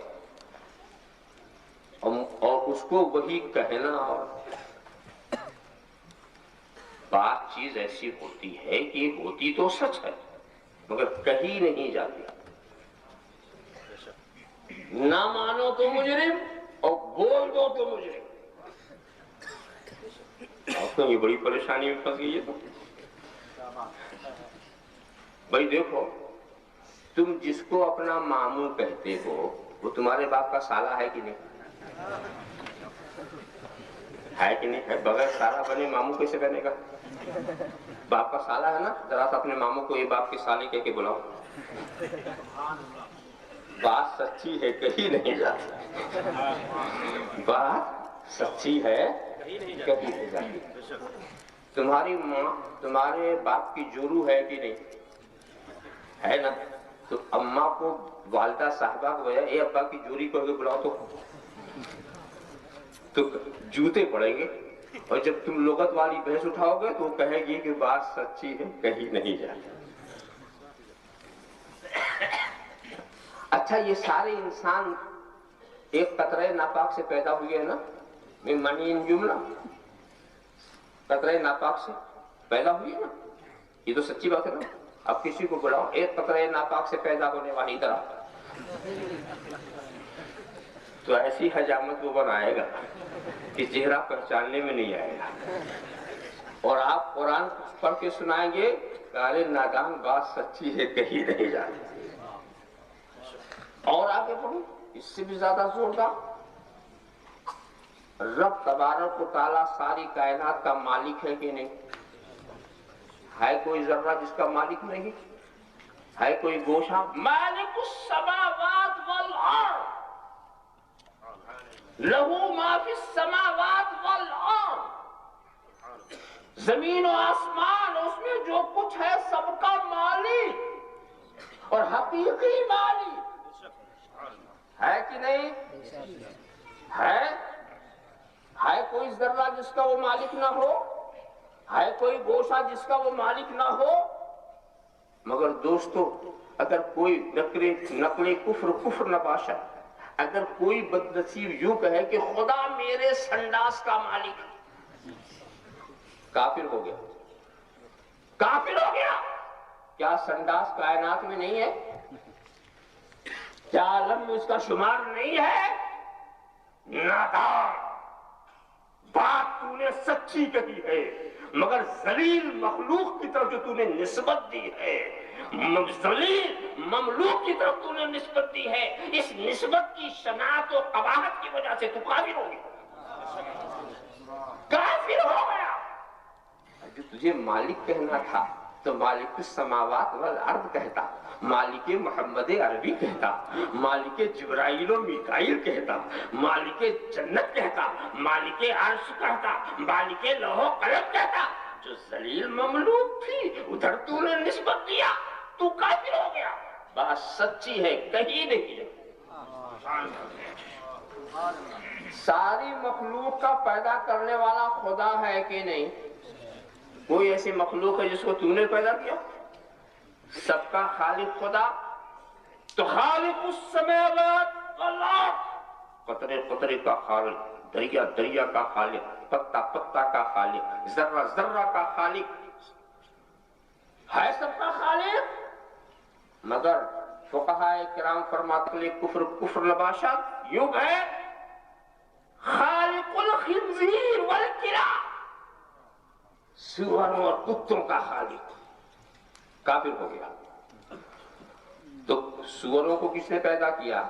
اور اس کو وہی کہنا اور بات چیز ایسی ہوتی ہے کہ ہوتی تو سچ ہے مگر کہی نہیں جاتی۔ نہ مانو تو مجرم اور بول دو تو مجرم۔ آپ کو یہ بڑی پریشانی میں پھنس گئی ہے۔ تو بھائی دیکھو، تم جس کو اپنا ماموں کہتے ہو وہ تمہارے باپ کا سالہ ہے کہ نہیں؟ ہے کہ نہیں ہے؟ بغیر سالہ بنے ماموں کیسے بنے گا؟ باپ کا سالہ ہے نا، ذرا سا اپنے ماموں کو یہ باپ کے سالے کہہ کے بلاؤ۔ بات سچی ہے کہیں نہیں جاتی، بات سچی ہے کہیں نہیں جاتی۔ تمہاری ماں تمہارے باپ کی جورو ہے کہ نہیں ہے نا؟ تو اماں کو والدہ صاحبہ کو بجائے اے ابا کی جوری کو بلاؤ تو جوتے پڑیں گے، اور جب تم لغت والی بحث اٹھاؤ گے تو وہ کہے گی کہ بات سچی ہے کہیں نہیں جاتی۔ اچھا یہ سارے انسان ایک قطرے ناپاک سے پیدا ہوئے ہیں نا، من منی جملہ، قطرے ناپاک سے پیدا ہوئی ہے نا، یہ تو سچی بات ہے نا۔ اب کسی کو بلاؤ ایک قطرے ناپاک سے پیدا ہونے والی طرح، تو ایسی حجامت وہ بنائے گا کہ چہرہ پہچاننے میں نہیں آئے گا، اور آپ قرآن پڑھ کے سنائیں گے ارے نادان بات سچی ہے کہیں نہیں جاتی۔ اور آگے پڑھو اس سے بھی زیادہ زوردار، رب تبارک و تعالیٰ ساری کائنات کا مالک ہے کہ نہیں؟ ہے کوئی ذرہ جس کا مالک نہیں؟ ہے کوئی گوشہ؟ مالک السماوات والارض، لہو ما فی السماوات والارض، زمین و آسمان اس میں جو کچھ ہے سب کا مالک اور حقیقی مالک ہے کہ نہیں؟ ہے کوئی ذرہ جس کا وہ مالک نہ ہو؟ ہے کوئی گوشہ جس کا وہ مالک نہ ہو؟ مگر دوستو اگر کوئی نقل کفر نباشا، اگر کوئی بدنصیب یوں کہے کہ خدا میرے سنڈاس کا مالک ہے، کافر ہو گیا، کافر ہو گیا۔ کیا سنڈاس کائنات میں نہیں ہے؟ کیا عالم میں اس کا شمار نہیں ہے؟ نادان، بات تو نے سچی کہی ہے، مگر ذلیل مخلوق کی طرف جو تو نے نسبت دی ہے، ذلیل مملوک کی طرف تو نے نسبت دی ہے، اس نسبت کی شناعت و قباحت کی وجہ سے تو کافر ہو گیا، کافر ہو گیا۔ جو تجھے مالک کہنا تھا تو مالک السماوات والارض کہتا، مالک محمد عربی کہتا، مالک جبرائیل و میکائیل کہتا، مالک جنت کہتا، مالک عرش کہتا، مالک لوح و قلم کہتا۔ جو ذلیل مملوک تھی ادھر تو نے نسبت دیا، تو کافر ہو گیا۔ بات سچی ہے کہیں نہیں۔ ساری مخلوق کا پیدا کرنے والا خدا ہے کہ نہیں؟ کوئی ایسی مخلوق ہے جس کو تو نے پیدا کیا؟ سب کا خالق خدا تو خالق السماوات والارض، قطرے قطرے کا خالق، دریا دریا کا خالق، پتا پتا کا خالق، ذرہ ذرہ کا خالق ہے، سب کا خالق۔ مگر فقہائے کرام فرماتے ہیں کفر نباشا یوں ہے، خالق الخنزیر والکلاب، سوروں اور کتوں کا خالق، کافر ہو گیا۔ تو سوروں کو کس نے پیدا کیا؟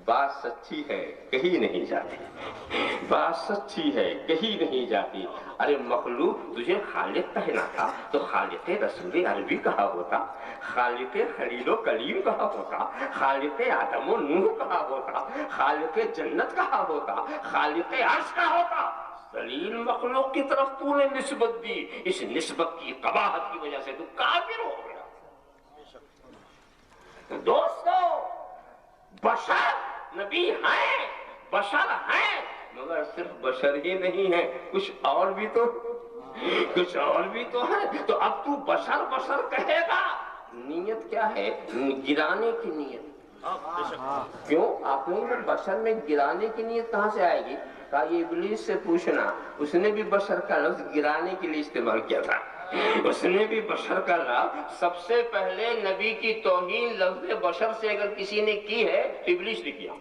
بات سچی ہے کہیں نہیں جاتی، بات سچی ہے کہیں نہیں جاتی۔ ارے مخلوق تجھے خالق کہنا تھا تو خالق رسول عربی کہا ہوتا، خالق خلیل و کلیم کہا ہوتا، خالق آدم و نوح کہا ہوتا، خالق جنت کہا ہوتا، خالق عرش کہا ہوتا۔ ذلیل مخلوق کی طرف تو نے نسبت دی، اس نسبت کی قباحت کی وجہ سے تو کافر ہو گیا۔ دوستو بشر نبی ہیں، بشر ہیں، مگر صرف بشر ہی نہیں ہے، کچھ اور بھی تو ہے۔ تو اب تو بشر بشر کہے گا، نیت کیا ہے؟ گرانے کی نیت۔ کیوں؟ آپ نے بشر میں گرانے کی نیت کہاں سے آئے گی؟ کہا یہ ابلیس سے پوچھنا، اس نے بھی بشر کا لفظ گرانے کے لیے استعمال کیا تھا، اس نے بھی بشر کا لفظ سب سے پہلے نبی کی توہین لفظ بشر سے اگر کسی نے کی ہے تو ابلیس نے کیا۔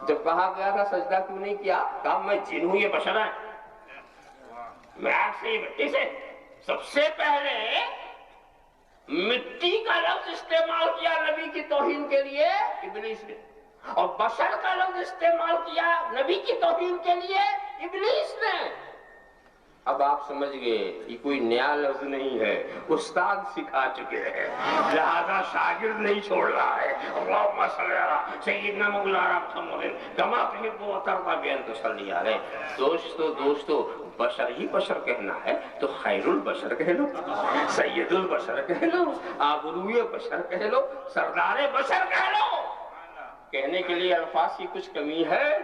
جب کہا گیا تھا سجدہ کیوں نہیں کیا؟ کہا میں جن ہوں یہ بشر ہے، میں آگ سے مٹی سے۔ سب سے پہلے مٹی کا لفظ استعمال کیا نبی کی توہین کے لیے ابلیس نے، اور بشر کا لفظ استعمال کیا نبی کی توہین کے لیے ابلیس نے۔ اب آپ سمجھ گئے یہ کوئی نیا لفظ نہیں ہے، استاد سکھا چکے ہیں، لہذا شاگرد نہیں چھوڑ رہا ہے۔ اللہم صلی علی سیدنا مولانا محمد کما تحب و ترضی بان تصلی علیہ۔ دوستو بشر ہی بشر کہنا ہے تو خیر البشر کہہ لو، سید البشر کہہ لو، آبروئے بشر کہہ لو، سردار بشر کہہ لو۔ کہنے کے لیے الفاظ کی کچھ کمی ہے؟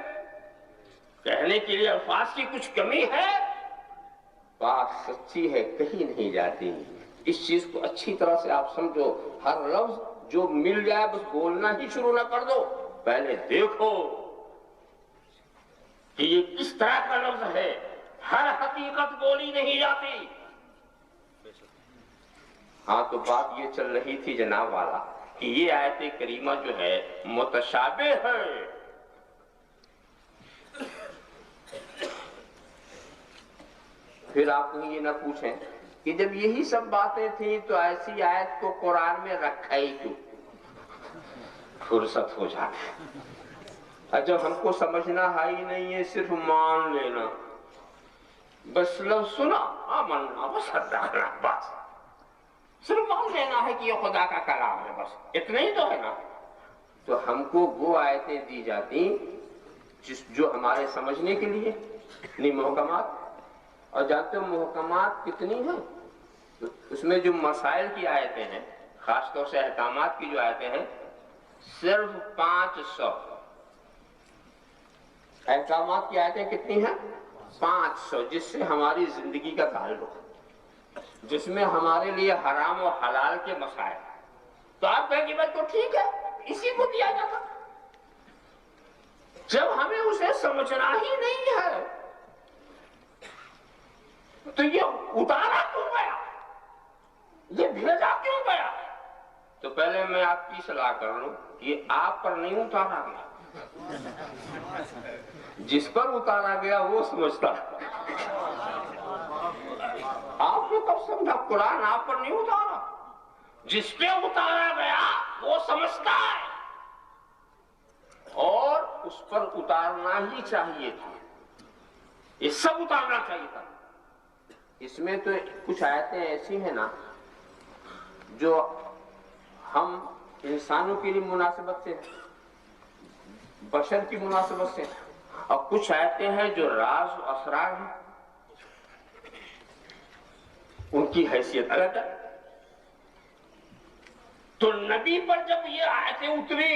کہنے کے لیے الفاظ کی کچھ کمی ہے؟ بات سچی ہے، کہیں نہیں جاتی۔ اس چیز کو اچھی طرح سے آپ سمجھو، ہر لفظ جو مل جائے بس بولنا ہی شروع نہ کر دو، پہلے دیکھو کہ یہ کس طرح کا لفظ ہے۔ ہر حقیقت بولی نہیں جاتی۔ ہاں تو بات یہ چل رہی تھی جناب والا کہ یہ آیت کریمہ جو ہے متشابہ ہے۔ پھر آپ کہیں یہ نہ پوچھیں کہ جب یہی سب باتیں تھیں تو ایسی آیت کو قرآن میں رکھا ہی کیوں؟ فرصت ہو جاتی۔ جب ہم کو سمجھنا ہے ہی نہیں ہے، صرف مان لینا، بس لفظ سنا آمنا وصدقنا، بس صرف مان لینا ہے کہ یہ خدا کا کلام ہے، بس اتنا ہی تو ہے نا۔ تو ہم کو وہ آیتیں دی جاتی جو ہمارے سمجھنے کے لیے، نہیں محکمات۔ اور جانتے ہو محکمات کتنی ہیں؟ اس میں جو مسائل کی آیتیں ہیں، خاص طور سے احکامات کی جو آیتیں ہیں، صرف 500۔ احکامات کی آیتیں کتنی ہیں؟ 500، جس سے ہماری زندگی کا تعلق ہے، جس میں ہمارے لیے حرام و حلال کے مسائل۔ تو آپ کہیں کہ بھائی تو ٹھیک ہے، اسی کو دیا جاتا۔ جب ہمیں اسے سمجھنا ہی نہیں ہے تو یہ اتارا کیوں گیا؟ یہ بھیجا کیوں گیا؟ تو پہلے میں آپ کی صلاح کر لوں، یہ آپ پر نہیں اتارا گیا، جس پر اتارا گیا وہ سمجھتا ہے۔ آپ نے کب سمجھا؟ قرآن آپ پر نہیں اتارا، جس پہ اتارا گیا وہ سمجھتا ہے، اور اس پر اتارنا ہی چاہیے تھا، یہ سب اتارنا چاہیے تھا۔ اس میں تو کچھ آیتیں ایسی ہیں نا جو ہم انسانوں کے لیے مناسبت سے، بشر کی مناسبت سے، اور کچھ آیتیں ہیں جو راز و اسرار ہیں، ان کی حیثیت الگ ہے۔ تو نبی پر جب یہ آیتیں اتری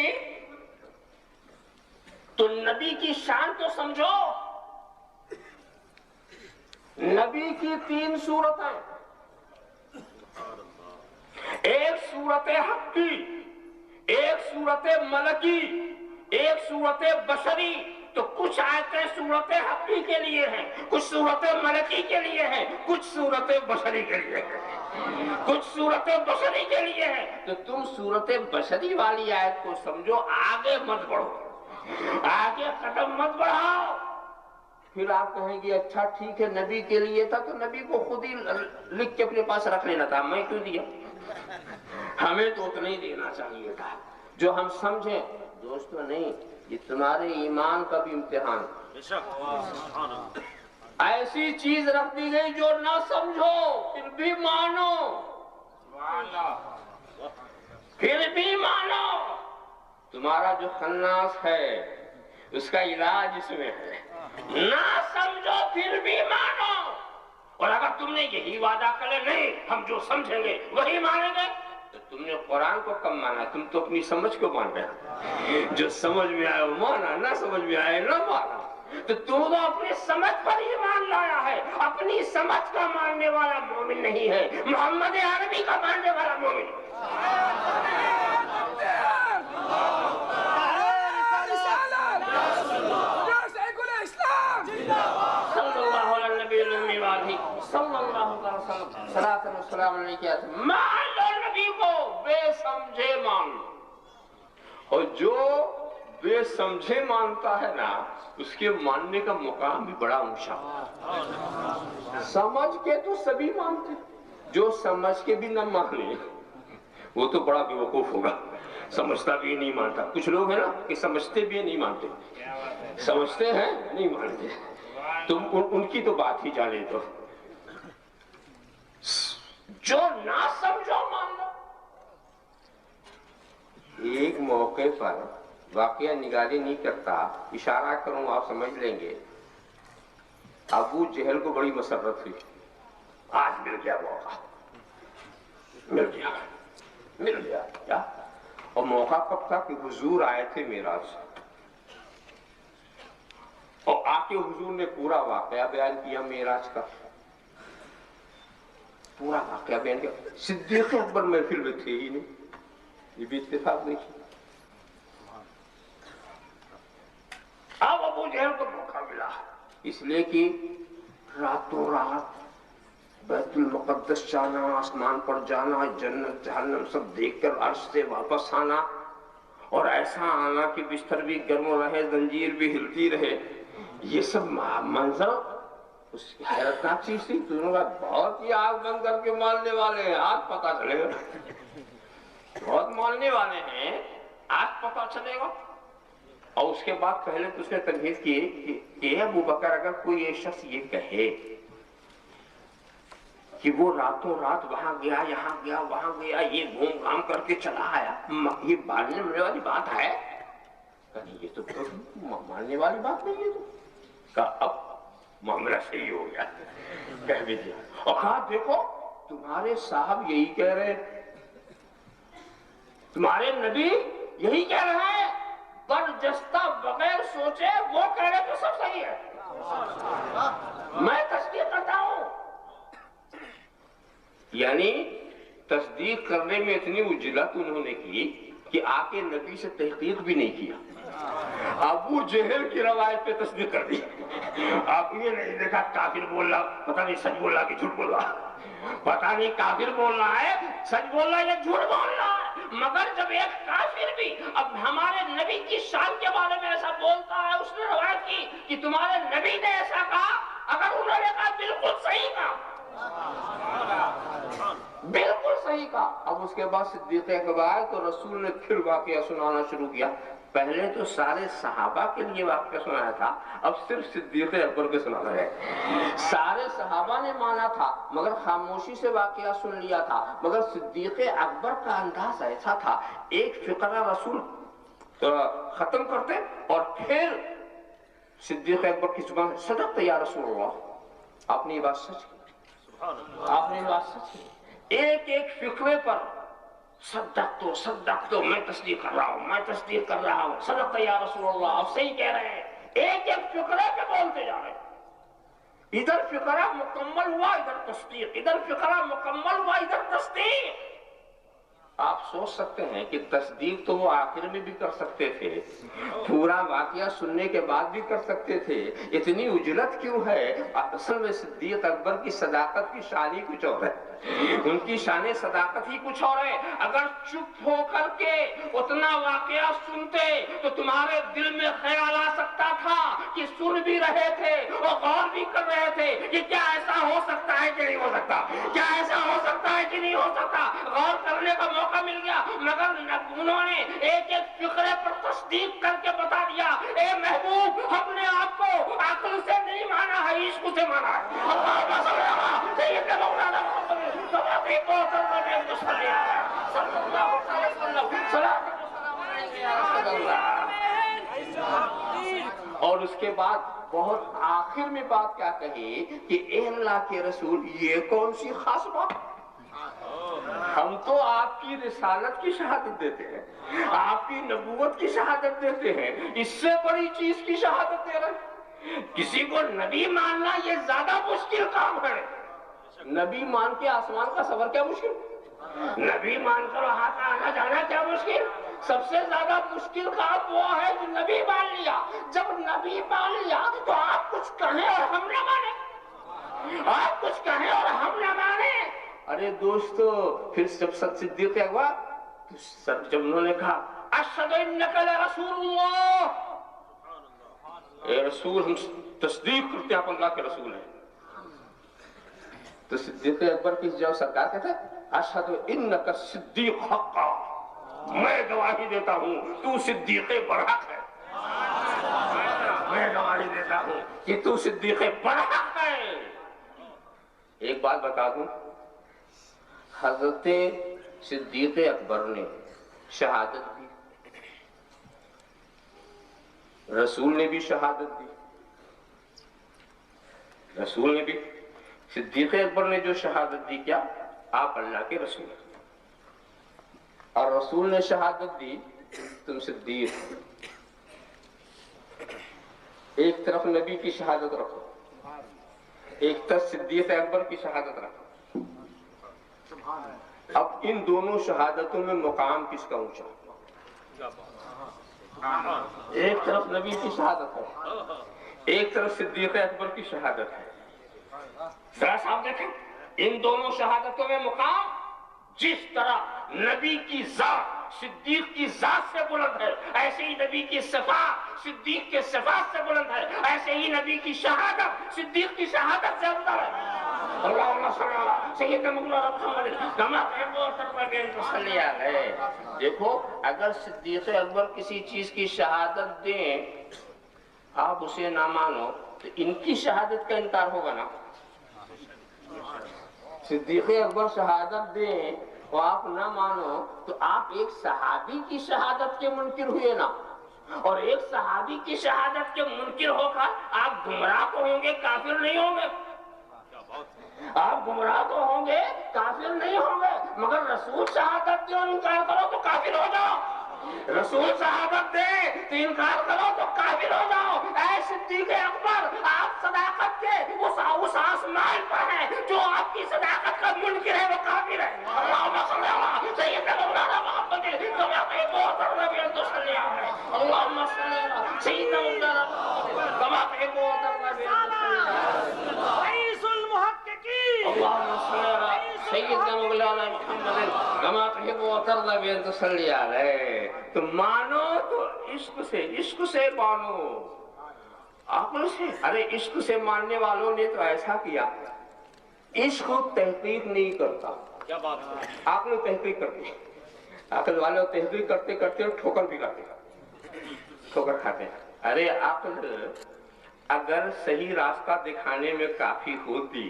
تو نبی کی شان تو سمجھو۔ نبی کی 3 صورتیں، ایک صورت حقی، ایک صورت ملکی، ایک صورت بشری۔ تو کچھ آیتیں صورت حقی کے لیے ہیں، کچھ صورت ملکی کے لیے ہیں، کچھ صورت بشری کے لیے ہیں، کچھ صورت بشری کے لیے ہیں۔ تو تم صورت بشری والی آیت کو سمجھو، آگے مت بڑھو، آگے قدم مت بڑھاؤ۔ پھر آپ کہیں گے اچھا ٹھیک ہے، نبی کے لیے تھا تو نبی کو خود ہی لکھ کے اپنے پاس رکھ لینا تھا، میں کیوں دیا؟ ہمیں تو اتنا ہی دینا چاہیے تھا جو ہم سمجھیں۔ دوستو نہیں، یہ تمہارے ایمان کا بھی امتحان۔ ایسی چیز رکھ دی گئی جو نہ سمجھو پھر بھی مانو، پھر بھی مانو۔ تمہارا جو خناس ہے اس کا علاج اس میں ہے، نہ سمجھو پھر بھی مانو۔ اور اگر تم نے یہی وعدہ کرے نہیں ہم جو سمجھیں گے وہی مانیں گے، تو تم نے قرآن کو کم مانا، تم تو اپنی سمجھ کو مان رہے۔ جو سمجھ میں آئے وہ مانا، نہ سمجھ میں آئے نہ مانا۔ تو تم تو اپنی سمجھ پر ہی مان لایا ہے، اپنی سمجھ کا ماننے والا مومن نہیں ہے، محمد عربی کا ماننے والا مومن۔ صلی اللہ علیہ وسلم صلاۃ و سلام علیہ وسلم، مان لو نبی کو، بے سمجھے مان لو۔ اور جو بے سمجھے مانتا ہے نا اس کے ماننے کا مقام بھی بڑا اونچا۔ سمجھ کے تو سبھی مانتے، جو سمجھ کے بھی نہ مانے وہ تو بڑا بے وقوف ہوگا، سمجھتا بھی نہیں مانتا۔ کچھ لوگ ہیں نا کہ سمجھتے بھی نہیں مانتے، سمجھتے ہیں نہیں مانتے، تم ان کی تو بات ہی جانے دو۔ جو نہ سمجھو مان لو۔ ایک موقع پر واقعہ نگاری نہیں کرتا، اشارہ کروں آپ سمجھ لیں گے۔ ابو جہل کو بڑی مسرت ہوئی، آج مل گیا موقع، مل گیا کیا؟ اور موقع کب تھا کہ حضور آئے تھے معراج سے، اور آ کے حضور نے پورا واقعہ بیان کیا معراج کا، پورا واقعہ بیان کیا۔ صدیق اکبر محفل میں تھے ہی نہیں، یہ بھی اتفاق نہیں۔ اب ابو جہل کو موقع ملا، اس لیے کہ راتوں رات بیت المقدس جانا، آسمان پر جانا، جنت جہنم سب دیکھ کر عرش سے واپس آنا، اور ایسا آنا کہ بستر بھی گرم رہے، زنجیر بھی ہلتی رہے، یہ سب منظر اس کی حیرتناک چیز تھی۔ تو انہوں نے کہا بہت ہی آگ بند کر کے ماننے والے ہیں، آج پتا چلے گا، بہت ماننے والے ہیں، آج پتا چلے گا۔ اور اس کے بعد پہلے تو اس نے تمہید کی کہ اے ابو بکر، اگر کوئی یہ شخص یہ کہے کہ وہ راتوں رات وہاں گیا، یہاں گیا، وہاں گیا، یہ گھوم گھام کر کے چلا آیا، یہ ماننے والی بات ہے؟ نہیں، یہ تو ماننے والی بات نہیں ہے۔ تو کہا اب معاملہ صحیح ہو گیا، کہہ بھی دیا۔ اور کہا دیکھو تمہارے صاحب یہی کہہ رہے، تمہارے نبی یہی کہہ رہے ہیں، برجستہ بغیر سوچے وہ کہہ رہے تو سب صحیح ہے، میں تصدیق کرتا ہوں۔ یعنی تصدیق کرنے میں اتنی اجلت انہوں نے کی کہ آ کے نبی سے تحقیق بھی نہیں کیا، ابو جہل کی روایت پہ تصدیق کر دی۔ آپ یہ نہیں دیکھا کافر بول رہا، پتہ نہیں سچ بول رہا کہ جھوٹ بول رہا، پتہ نہیں کافر بول رہا ہے، سچ بول رہا ہے یا جھوٹ بول رہا ہے۔ مگر جب ایک کافر بھی اب ہمارے نبی کی شان کے بارے میں ایسا بولتا ہے، اس نے روایت کی کہ تمہارے نبی نے ایسا کہا، اگر انہوں نے کہا بالکل صحیح کہا، بالکل صحیح کہا۔ اب اس کے بعد صدیق اکبر آئے تو رسول نے پھر واقعہ سنانا شروع کیا۔ پہلے تو سارے صحابہ کے لیے واقعہ سنایا تھا، اب صرف صدیق اکبر کے سنانا ہے۔ سارے صحابہ نے مانا تھا مگر خاموشی سے واقعہ سن لیا تھا، مگر صدیق اکبر کا انداز ایسا تھا، ایک فقرہ رسول ختم کرتے اور پھر صدیق اکبر کی زبان سے صدقت یا رسول اللہ، آپ نے یہ بات سچ کی، آپ نے یہ بات سچ کی۔ ایک ایک فقرے پر صدق تو میں تصدیق کر رہا ہوں، میں تصدیق کر رہا ہوں، صدقت یا رسول اللہ، آپ صحیح کہہ رہے ہیں۔ ایک ایک فقرے پہ بولتے جا رہے ہیں، ادھر فقرہ مکمل ہوا ادھر تصدیق، ادھر فقرہ مکمل ہوا ادھر تصدیق۔ آپ سوچ سکتے ہیں کہ تصدیق تو وہ آخر میں بھی کر سکتے تھے، پورا واقعہ سننے کے بعد بھی کر سکتے تھے، اتنی اجلت کیوں ہے؟ اصل میں صدیق اکبر کی صداقت کی شان ہی کچھ اور ہے، ان کی شان صداقت ہی کچھ اور ہے۔ اگر چپ ہو کر کے اتنا واقعہ سنتے تو تمہارے دل میں خیال آ سکتا تھا کہ سن بھی رہے تھے اور غور بھی کر رہے تھے کہ کیا ایسا ہو سکتا ہے کہ نہیں ہو سکتا، کیا ایسا ہو سکتا ہے کہ نہیں ہو سکتا، غور کرنے کا موقع مل گیا۔ مگر انہوں نے ایک ایک فقرے پر تصدیق کر کے بتا دیا، اے محبوب ہم نے آپ کو عقل سے نہیں مانا ہے، عشق سے مانا ہے۔ اللہم صل علی سیدنا مولانا محمد اور اس کے بعد بہت آخر میں بات کیا کہی کہ اے اللہ کے رسول، یہ کون سی خاص بات، ہم تو آپ کی رسالت کی شہادت دیتے ہیں، آپ کی نبوت کی شہادت دیتے ہیں، اس سے بڑی چیز کی شہادت دے رہے ہیں۔ کسی کو نبی ماننا یہ زیادہ مشکل کام ہے، نبی مان کے آسمان کا سفر کیا مشکل، نبی مان کر وہاں کا آنا جانا کیا مشکل، سب سے زیادہ مشکل کام وہ ہے جو نبی مان لیا۔ جب نبی مان لیا تو آپ کچھ کہیں اور ہم نہ مانیں، آپ کچھ کہیں اور ہم نہ مانیں۔ ارے دوستو، پھر جب صدیق اکبر جب انہوں نے کہا اشہد انک لرسول اللہ، اے رسول ہم تصدیق کرتے ہیں آپ اللہ کے رسول ہیں، تو صدیق اکبر کی جب سرکار کہتے ہیں اشہد انک صدیق حقا، میں گواہی دیتا ہوں تو صدیق برحق ہے، میں گواہی دیتا ہوں کہ تو صدیق برحق ہے۔ ایک بات بتا دوں، حضرت صدیق اکبر نے شہادت دی، رسول نے بھی شہادت دی، رسول نے بھی، صدیق اکبر نے جو شہادت دی کیا؟ آپ اللہ کے رسول ہیں، اور رسول نے شہادت دی تم صدیق۔ ایک طرف نبی کی شہادت رکھو، ایک طرف صدیق اکبر کی شہادت رکھو۔ اب ان دونوں شہادتوں میں مقام کس کا اونچا؟ ایک طرف نبی کی شہادت ہے، ایک طرف صدیق اکبر کی شہادت ہے۔ ذرا صاحب دیکھیں، ان دونوں شہادتوں میں مقام جس طرح نبی کی ذات صدیق کی ذات سے بلند ہے، ایسے ہی نبی کی صفات صدیق کے صفات سے بلند ہے، ایسے ہی نبی کی شہادت صدیق کی شہادت سے افضل ہے۔ اللہم صلی علی سیدنا محمد کما تحب وترضى علیہ۔ دیکھو، اگر صدیق اکبر کسی چیز کی شہادت دیں آپ اسے نہ مانو تو ان کی شہادت کا انکار ہوگا نا۔ صدیق اکبر شہادت دیں اور آپ نہ مانو تو آپ ایک صحابی کی شہادت کے منکر ہوئے نا، اور ایک صحابی کی شہادت کے منکر ہو کر آپ گمراہ تو ہوں گے، کافر نہیں ہوں گے۔ آپ گمراہ تو ہوں گے، کافر نہیں ہوں گے، مگر رسول شہادت دے اور انکار کرو تو کافر ہو جاؤ۔ رسول شہادت دے تو انکار کرو تو کافر ہو جاؤ۔ اے صدیق اکبر، آپ صداقت کے اس آسمان پر ہیں، جو آپ کی صداقت کا منکر ہے وہ کافر ہے۔ اللہم صلی علی سیدنا مولانا محمد کما تحب وترضى علیہ۔ اللہم صلی علی سیدنا مولانا محمد کما تحب وترضى علیہ۔ رئیس المحققین اللہم صلی علی سیدنا مولانا محمد کما تحب وترضى علیہ۔ تو مانو تو عشق سے مانو، عقل سے۔ ارے عشق سے ماننے والوں نے تو ایسا کیا، عشق تحقیق نہیں کرتا، کیا بات ہے؟ عقل تحقیق کرتی، عقل والوں تحقیق کرتے کرتے ٹھوکر بھی کھاتے، ٹھوکر کھاتے ہیں۔ ارے عقل اگر صحیح راستہ دکھانے میں کافی ہوتی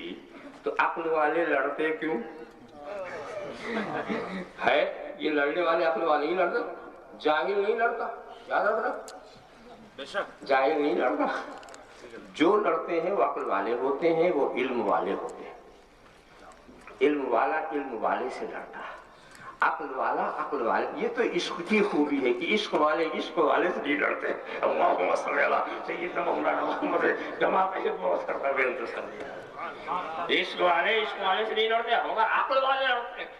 تو عقل والے لڑتے کیوں؟ ہے یہ لڑنے والے عقل والے ہی لڑتے، جاہل نہیں لڑتا، یاد رکھنا، بے شک جاہل نہیں لڑتا۔ جو لڑتے ہیں وہ عقل والے ہوتے ہیں، وہ علم والے ہوتے ہیں۔ علم والا علم والے سے لڑتا ہے، عقل والا عقل والے۔ یہ تو عشق کی خوبی ہے کہ عشق والے سے نہیں لڑتے۔ اللہم صلی علی سیدنا مولانا محمد کما تحب وترضى علیہ۔ عشق والے سے نہیں لڑتے مگر عقل والے لڑتے ہیں،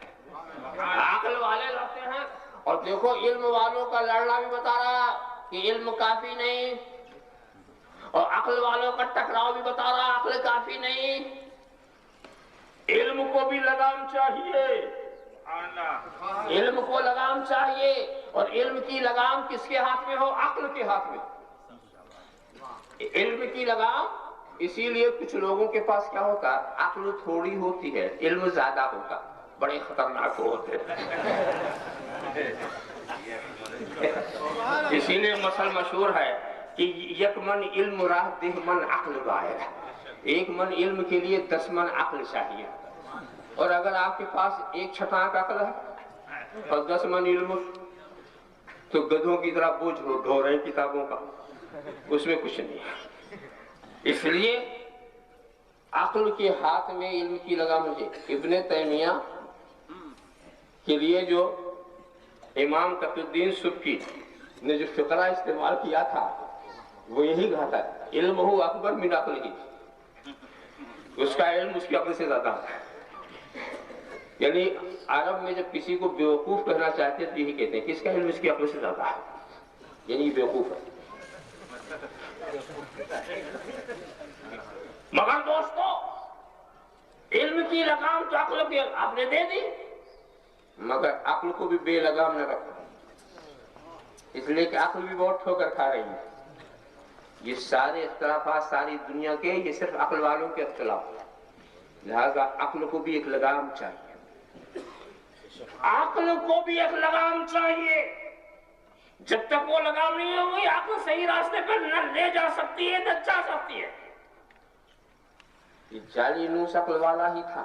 عقل والے لڑتے ہیں۔ اور دیکھو علم والوں کا لڑنا بھی بتا رہا کہ علم کافی نہیں، اور عقل والوں کا ٹکراؤ بھی بتا رہا عقل کافی نہیں۔ علم کو بھی لگام چاہیے، علم کو لگام چاہیے، اور علم کی لگام کس کے ہاتھ میں ہو؟ عقل کے ہاتھ میں۔ علم کی لگام اسی لیے کچھ لوگوں کے پاس کیا ہوتا، عقل تھوڑی ہوتی ہے، علم زیادہ ہوتا، بڑے خطرناک ہوتے۔ اسی لیے مثل مشہور ہے کہ یک من علم راہ دہ من عقل باہر، ایک من علم کے لیے 10 من عقل چاہیے۔ اور اگر آپ کے پاس ایک چھٹانک عقل ہے اور 10 من علم تو گدھوں کی طرح بوجھ ڈھو رہے ہیں کتابوں کا، اس میں کچھ نہیں ہے۔ اس لیے عقل کے ہاتھ میں علم کی لگام ہے۔ ابن تیمیہ کے لیے جو امام تقی الدین سبکی نے جو فقرہ استعمال کیا تھا وہ یہی کہا تھا، علم ہو اکبر من عقل ہی، اس کا علم اس کی عقل سے زیادہ ہے۔ یعنی عرب میں جب کسی کو بیوقوف کہنا چاہتے تو یہی کہتے ہیں کہ اس کا علم اس کی عقل سے زیادہ ہے، یعنی بیوقوف ہے۔ مگر دوستو علم کی لگام تو عقل کی آپ نے دے دی، مگر عقل کو بھی بے لگام نہ رکھا، اس لیے کہ عقل بھی بہت ٹھوکر کھا رہی ہے۔ یہ سارے اختلافات ساری دنیا کے یہ صرف عقل والوں کے اختلاف ہیں، لہذا عقل کو بھی ایک لگام چاہیے، عقل کو بھی ایک لگام چاہیے۔ جب تک وہ لگام نہیں ہوگی عقل صحیح راستے پر نہ لے جا سکتی ہے نہ جا سکتی ہے۔ یہ جعلی نوس عقل والا ہی تھا،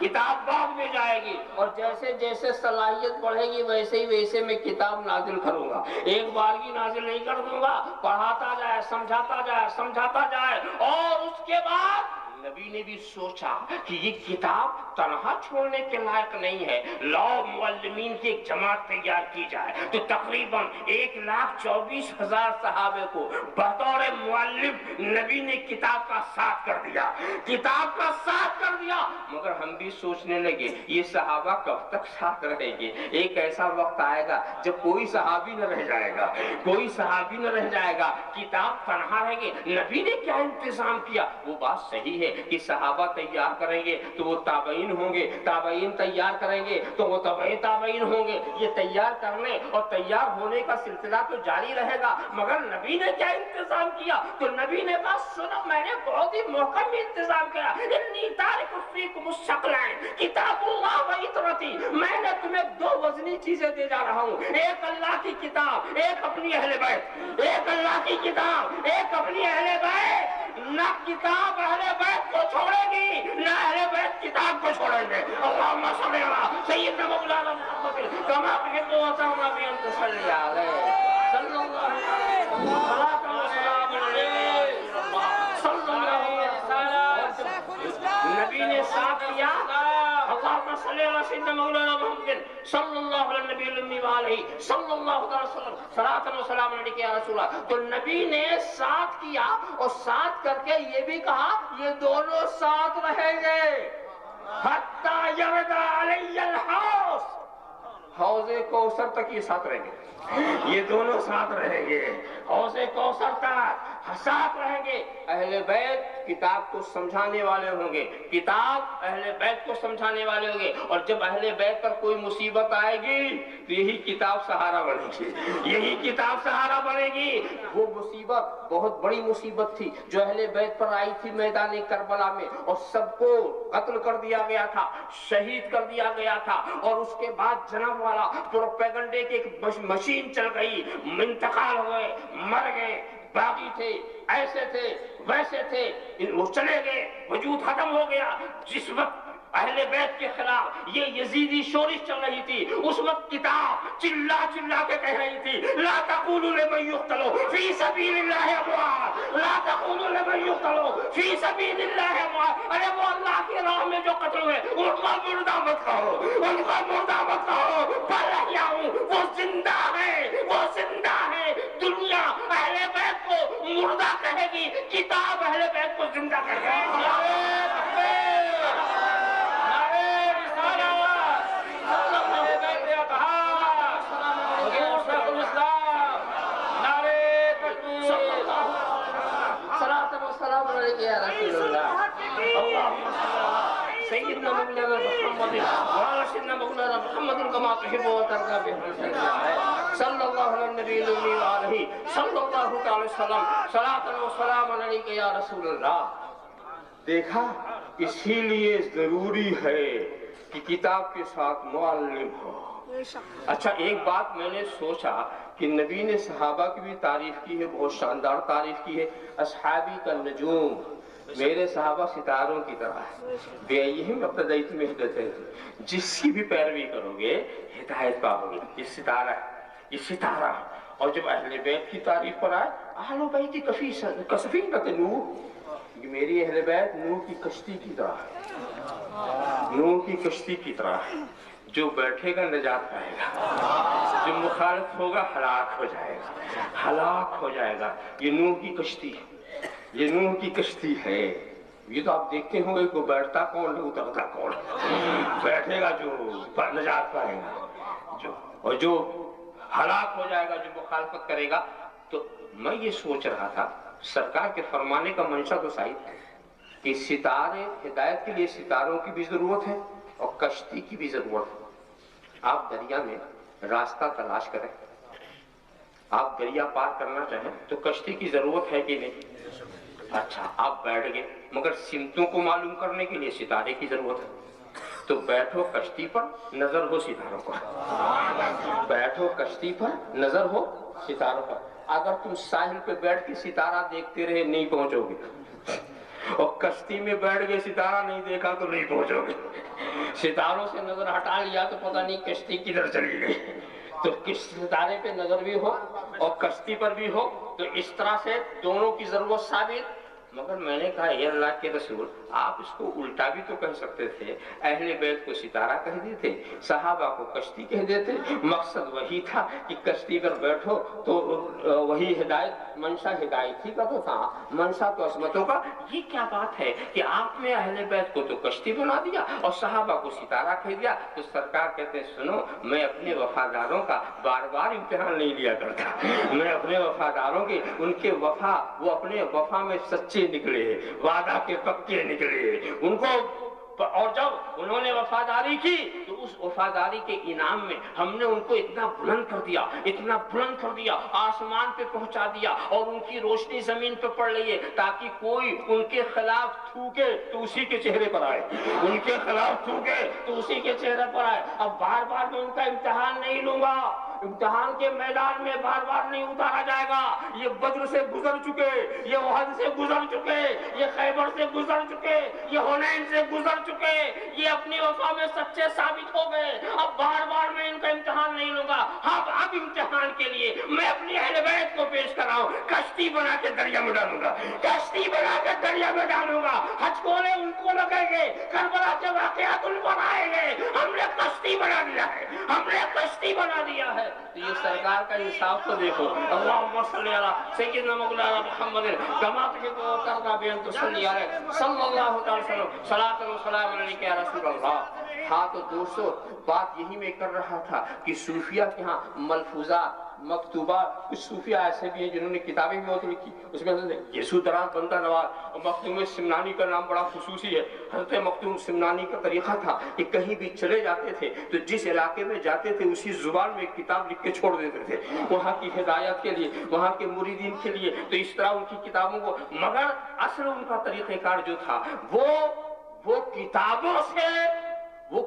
کتاب بعد میں جائے گی، اور جیسے جیسے صلاحیت بڑھے گی ویسے ہی ویسے میں کتاب نازل کروں گا، ایک بار کی نازل نہیں کر دوں گا، پڑھاتا جائے، سمجھاتا جائے، اور اس کے بعد نبی نے بھی سوچا کہ یہ کتاب تنہا چھوڑنے کے لائق نہیں ہے، لاؤ معلمین کی ایک جماعت تیار کی جائے، تو تقریباً 1,24,000 صحابے کو بطور معلم نبی نے کتاب کا ساتھ کر دیا، مگر ہم بھی سوچنے لگے یہ صحابہ کب تک ساتھ رہیں گے؟ ایک ایسا وقت آئے گا جب کوئی صحابی نہ رہ جائے گا، کتاب تنہا رہیں گے۔ نبی نے کیا انتظام کیا؟ وہ بات صحیح ہے کہ صحابہ تیار کریں گے تو وہ تابعین ہوں گے، تابعین تیار کریں گے تو وہ تابعین ہوں گے، یہ تیار کرنے اور تیار ہونے کا سلسلہ تو جاری رہے گا، مگر نبی نے کیا انتظام کیا؟ تو نبی نے کہا سنو، میں نے بہت ہی محکم انتظام کیا، انی تارک فیکم الثقلین کتاب اللہ و عطرتی، میں نے تمہیں 2 وزنی چیزیں دے جا رہا ہوں، ایک اللہ کی کتاب، ایک اپنی اہل بیت، ایک اللہ کی کتاب، ایک اپنی اہل بیت۔ نہ کتاب اہل بیت کو چھوڑے گی، نہ اہل بیت کتاب کو چھوڑیں گے۔ اللہم صلی علی سیدنا مولانا محمد کما تحب و ترضی ان تصلی علیہ صلی اللہ علیہ وسلم۔ نبی نے ساتھ لیا، اللہم صلی علی سیدنا مولانا محمد صلی اللہ علیہ نبی الامی وآلہ صلی اللہ علیہ وسلم صلاۃ و سلام علیک یا رسول اللہ۔ تو نبی نے ساتھ کیا، اور ساتھ کر کے یہ بھی کہا یہ دونوں ساتھ رہیں گے حتی یرد علی الحوض، حوض کوثر تک یہ ساتھ رہیں گے، یہ دونوں ساتھ رہیں گے، حوض کوثر تک ساتھ رہیں گے۔ اہل بیت کتاب کو سمجھانے والے ہوں گے، کتاب اہل بیت کو سمجھانے والے ہوں گے، اور جب اہل بیت پر کوئی مصیبت آئے گی تو یہی کتاب سہارا بنے گی، یہی کتاب سہارا بنے گی۔ وہ مصیبت بہت بڑی مصیبت تھی جو اہل بیت پر آئی تھی میدان کربلا میں، اور سب کو قتل کر دیا گیا تھا، شہید کر دیا گیا تھا، اور اس کے بعد جناب والا پروپیگنڈے کی ایک مشین چل گئی، انتقال ہوئے، مر گئے، باغی تھے، ایسے تھے، ویسے تھے، وہ چلے گئے، وجود ختم ہو گیا۔ جس وقت اہل بیت کے خلاف یہ یزیدی شورش چل رہی تھی، اس وقت کتاب چلا کے کہہ رہی تھی لا تقولوا لمن يقتل في سبيل الله اموات، لا تقولوا لمن يقتل في سبيل الله اموات۔ ارے وہ اللہ کی راہ میں جو قتل ہوئے ان کا مردہ مت کہو، ان کا مردہ مت کہو، بل احیاء، وہ زندہ ہے، وہ زندہ ہے۔ دنیا اہل بیت کو مردہ کہے گی، کتاب اہل بیت کو زندہ کہے گی۔ سیدنا مولانا محمد وعلى سيدنا مولانا محمد كما تحب وترضى به صلی اللہ علیہ نبی الامی وآلہ صلی اللہ تعالی وسلم صلاۃ و سلام علیک یا رسول اللہ۔ دیکھا، اسی لیے ضروری ہے کہ کتاب کے ساتھ معلم ہو۔ اچھا، ایک بات میں نے سوچا کہ نبی نے صحابہ کی بھی تعریف کی ہے، بہت شاندار تعریف کی ہے، اصحابی کا نجوم، میرے صحابہ ستاروں کی طرح ہے، بِأَيِّهِمْ اقْتَدَيْتُمْ اهْتَدَيْتُمْ، جس کی بھی پیروی کرو گے ہدایت پاؤ گے۔ یہ ستارہ ہے، یہ ستارہ۔ اور جب اہل بیت کی تعریف پر آئے، اہل بیت کسفینۃ نوح، میری اہل بیت نوح کی کشتی کی طرح ہے، نوح کی کشتی کی طرح ہے، جو بیٹھے گا نجات پائے گا، جو مخالف ہوگا ہلاک ہو جائے گا، ہلاک ہو جائے گا۔ یہ نوح کی کشتی ہے، یہ نوح کی کشتی ہے۔ یہ تو آپ دیکھتے ہوں گے کہ بیٹھتا کون ہے، اترتا کون، بیٹھے گا جو نجات پائے گا، اور جو ہلاک ہو جائے گا جو مخالفت کرے گا۔ تو میں یہ سوچ رہا تھا سرکار کے فرمانے کا منشا تو صحیح ہے کہ ستارے، ہدایت کے لیے ستاروں کی بھی ضرورت ہے اور کشتی کی بھی ضرورت ہے۔ آپ دریا میں راستہ تلاش کریں، آپ دریا پار کرنا چاہیں تو کشتی کی ضرورت ہے کہ نہیں؟ اچھا، آپ بیٹھ گئے، مگر سمتوں کو معلوم کرنے کے لیے ستارے کی ضرورت ہے، تو بیٹھو کشتی پر، نظر ہو ستاروں پر، بیٹھو کشتی پر، نظر ہو ستاروں پر۔ اگر تم ساحل پہ بیٹھ کے ستارہ دیکھتے رہے نہیں پہنچو گے، اور کشتی میں بیٹھ گئے ستارہ نہیں دیکھا تو نہیں پہنچوگے، ستاروں سے نظر ہٹا لیا تو پتہ نہیں کشتی کدھر چلی گئی۔ تو کس ستارے پہ نظر بھی ہو اور کشتی پر بھی ہو تو اس طرح سے دونوں کی ضرورت ثابت۔ مگر میں نے کہا اے اللہ کے رسول، آپ اس کو الٹا بھی تو کہہ سکتے تھے، اہل بیت کو ستارہ کہہ دیتے، صحابہ کو کشتی کہہ دیتے، مقصد وہی تھا کہ کشتی پر بیٹھو تو وہی ہدایت، منشا ہدایت ہی کا تو تھا، منشا تو عصمتوں کا۔ یہ کیا بات ہے کہ آپ نے اہل بیت کو تو کشتی بنا دیا اور صحابہ کو ستارہ کہہ دیا؟ تو سرکار کہتے سنو، میں اپنے وفاداروں کا بار بار امتحان نہیں لیا کرتا، میں اپنے وفاداروں کے، ان کے وفا، وہ اپنے وفا میں سچے نکلے، وعدہ کے پکے نکلے، ان کو، اور جب انہوں نے وفاداری کی تو اس وفاداری کے انعام میں ہم نے ان کو اتنا بلند کر دیا، اتنا بلند کر دیا، آسمان پہ پہنچا دیا، اور ان کی روشنی زمین پہ پڑ رہی ہے تاکہ کوئی ان کے خلاف تھوکے تو اسی کے چہرے پر آئے، ان کے خلاف تھوکے تو اسی کے چہرے پر آئے۔ اب بار بار میں ان کا امتحان نہیں لوں گا، امتحان کے میدان میں بار بار نہیں اتارا جائے گا۔ یہ بدر سے گزر چکے، یہ احد سے گزر چکے، یہ خیبر سے گزر چکے، یہ حنین سے گزر چکے، یہ اپنی وفا میں سچے ثابت ہو گئے۔ اب بار بار میں ان کا امتحان نہیں لوں گا۔ اب امتحان کے لیے میں اپنی اہل بیت کو پیش کر رہا ہوں، کشتی بنا کے دریا میں ڈالوں گا، کشتی بنا کے دریا میں ڈالوں گا۔ ہچکولے ان کو لگیں گے، کربلا کے واقعات ان پر آئیں گے، ہم نے کشتی بنا دیا ہے، ہم نے کشتی بنا دیا ہے۔ تو یہ سرکار کا انصاف تو دیکھو، اللہم صلی علی سیدنا مولانا محمد کما تحب و ترضی بان تصلی علیہ صلی اللہ تعالی وسلم صلاۃ و سلام علیک یا رسول اللہ۔ ہاں تو دوستو، بات یہی میں کر رہا تھا کہ صوفیہ کے ہاں ملفوظات، مکتوبات، کچھ صوفیہ ایسے بھی ہیں جنہوں نے کتابیں بھی بہت لکھی، اس میں یسوع دران بندہ نواز اور مخدوم سمنانی کا نام بڑا خصوصی ہے۔ حضرت مخدوم سمنانی کا طریقہ تھا کہ کہیں بھی چلے جاتے تھے تو جس علاقے میں جاتے تھے اسی زبان میں ایک کتاب لکھ کے چھوڑ دیتے تھے وہاں کی ہدایت کے لیے، وہاں کے مریدین کے لیے۔ تو اس طرح ان کی کتابوں کو، مگر اصل ان کا طریقہ کار جو تھا وہ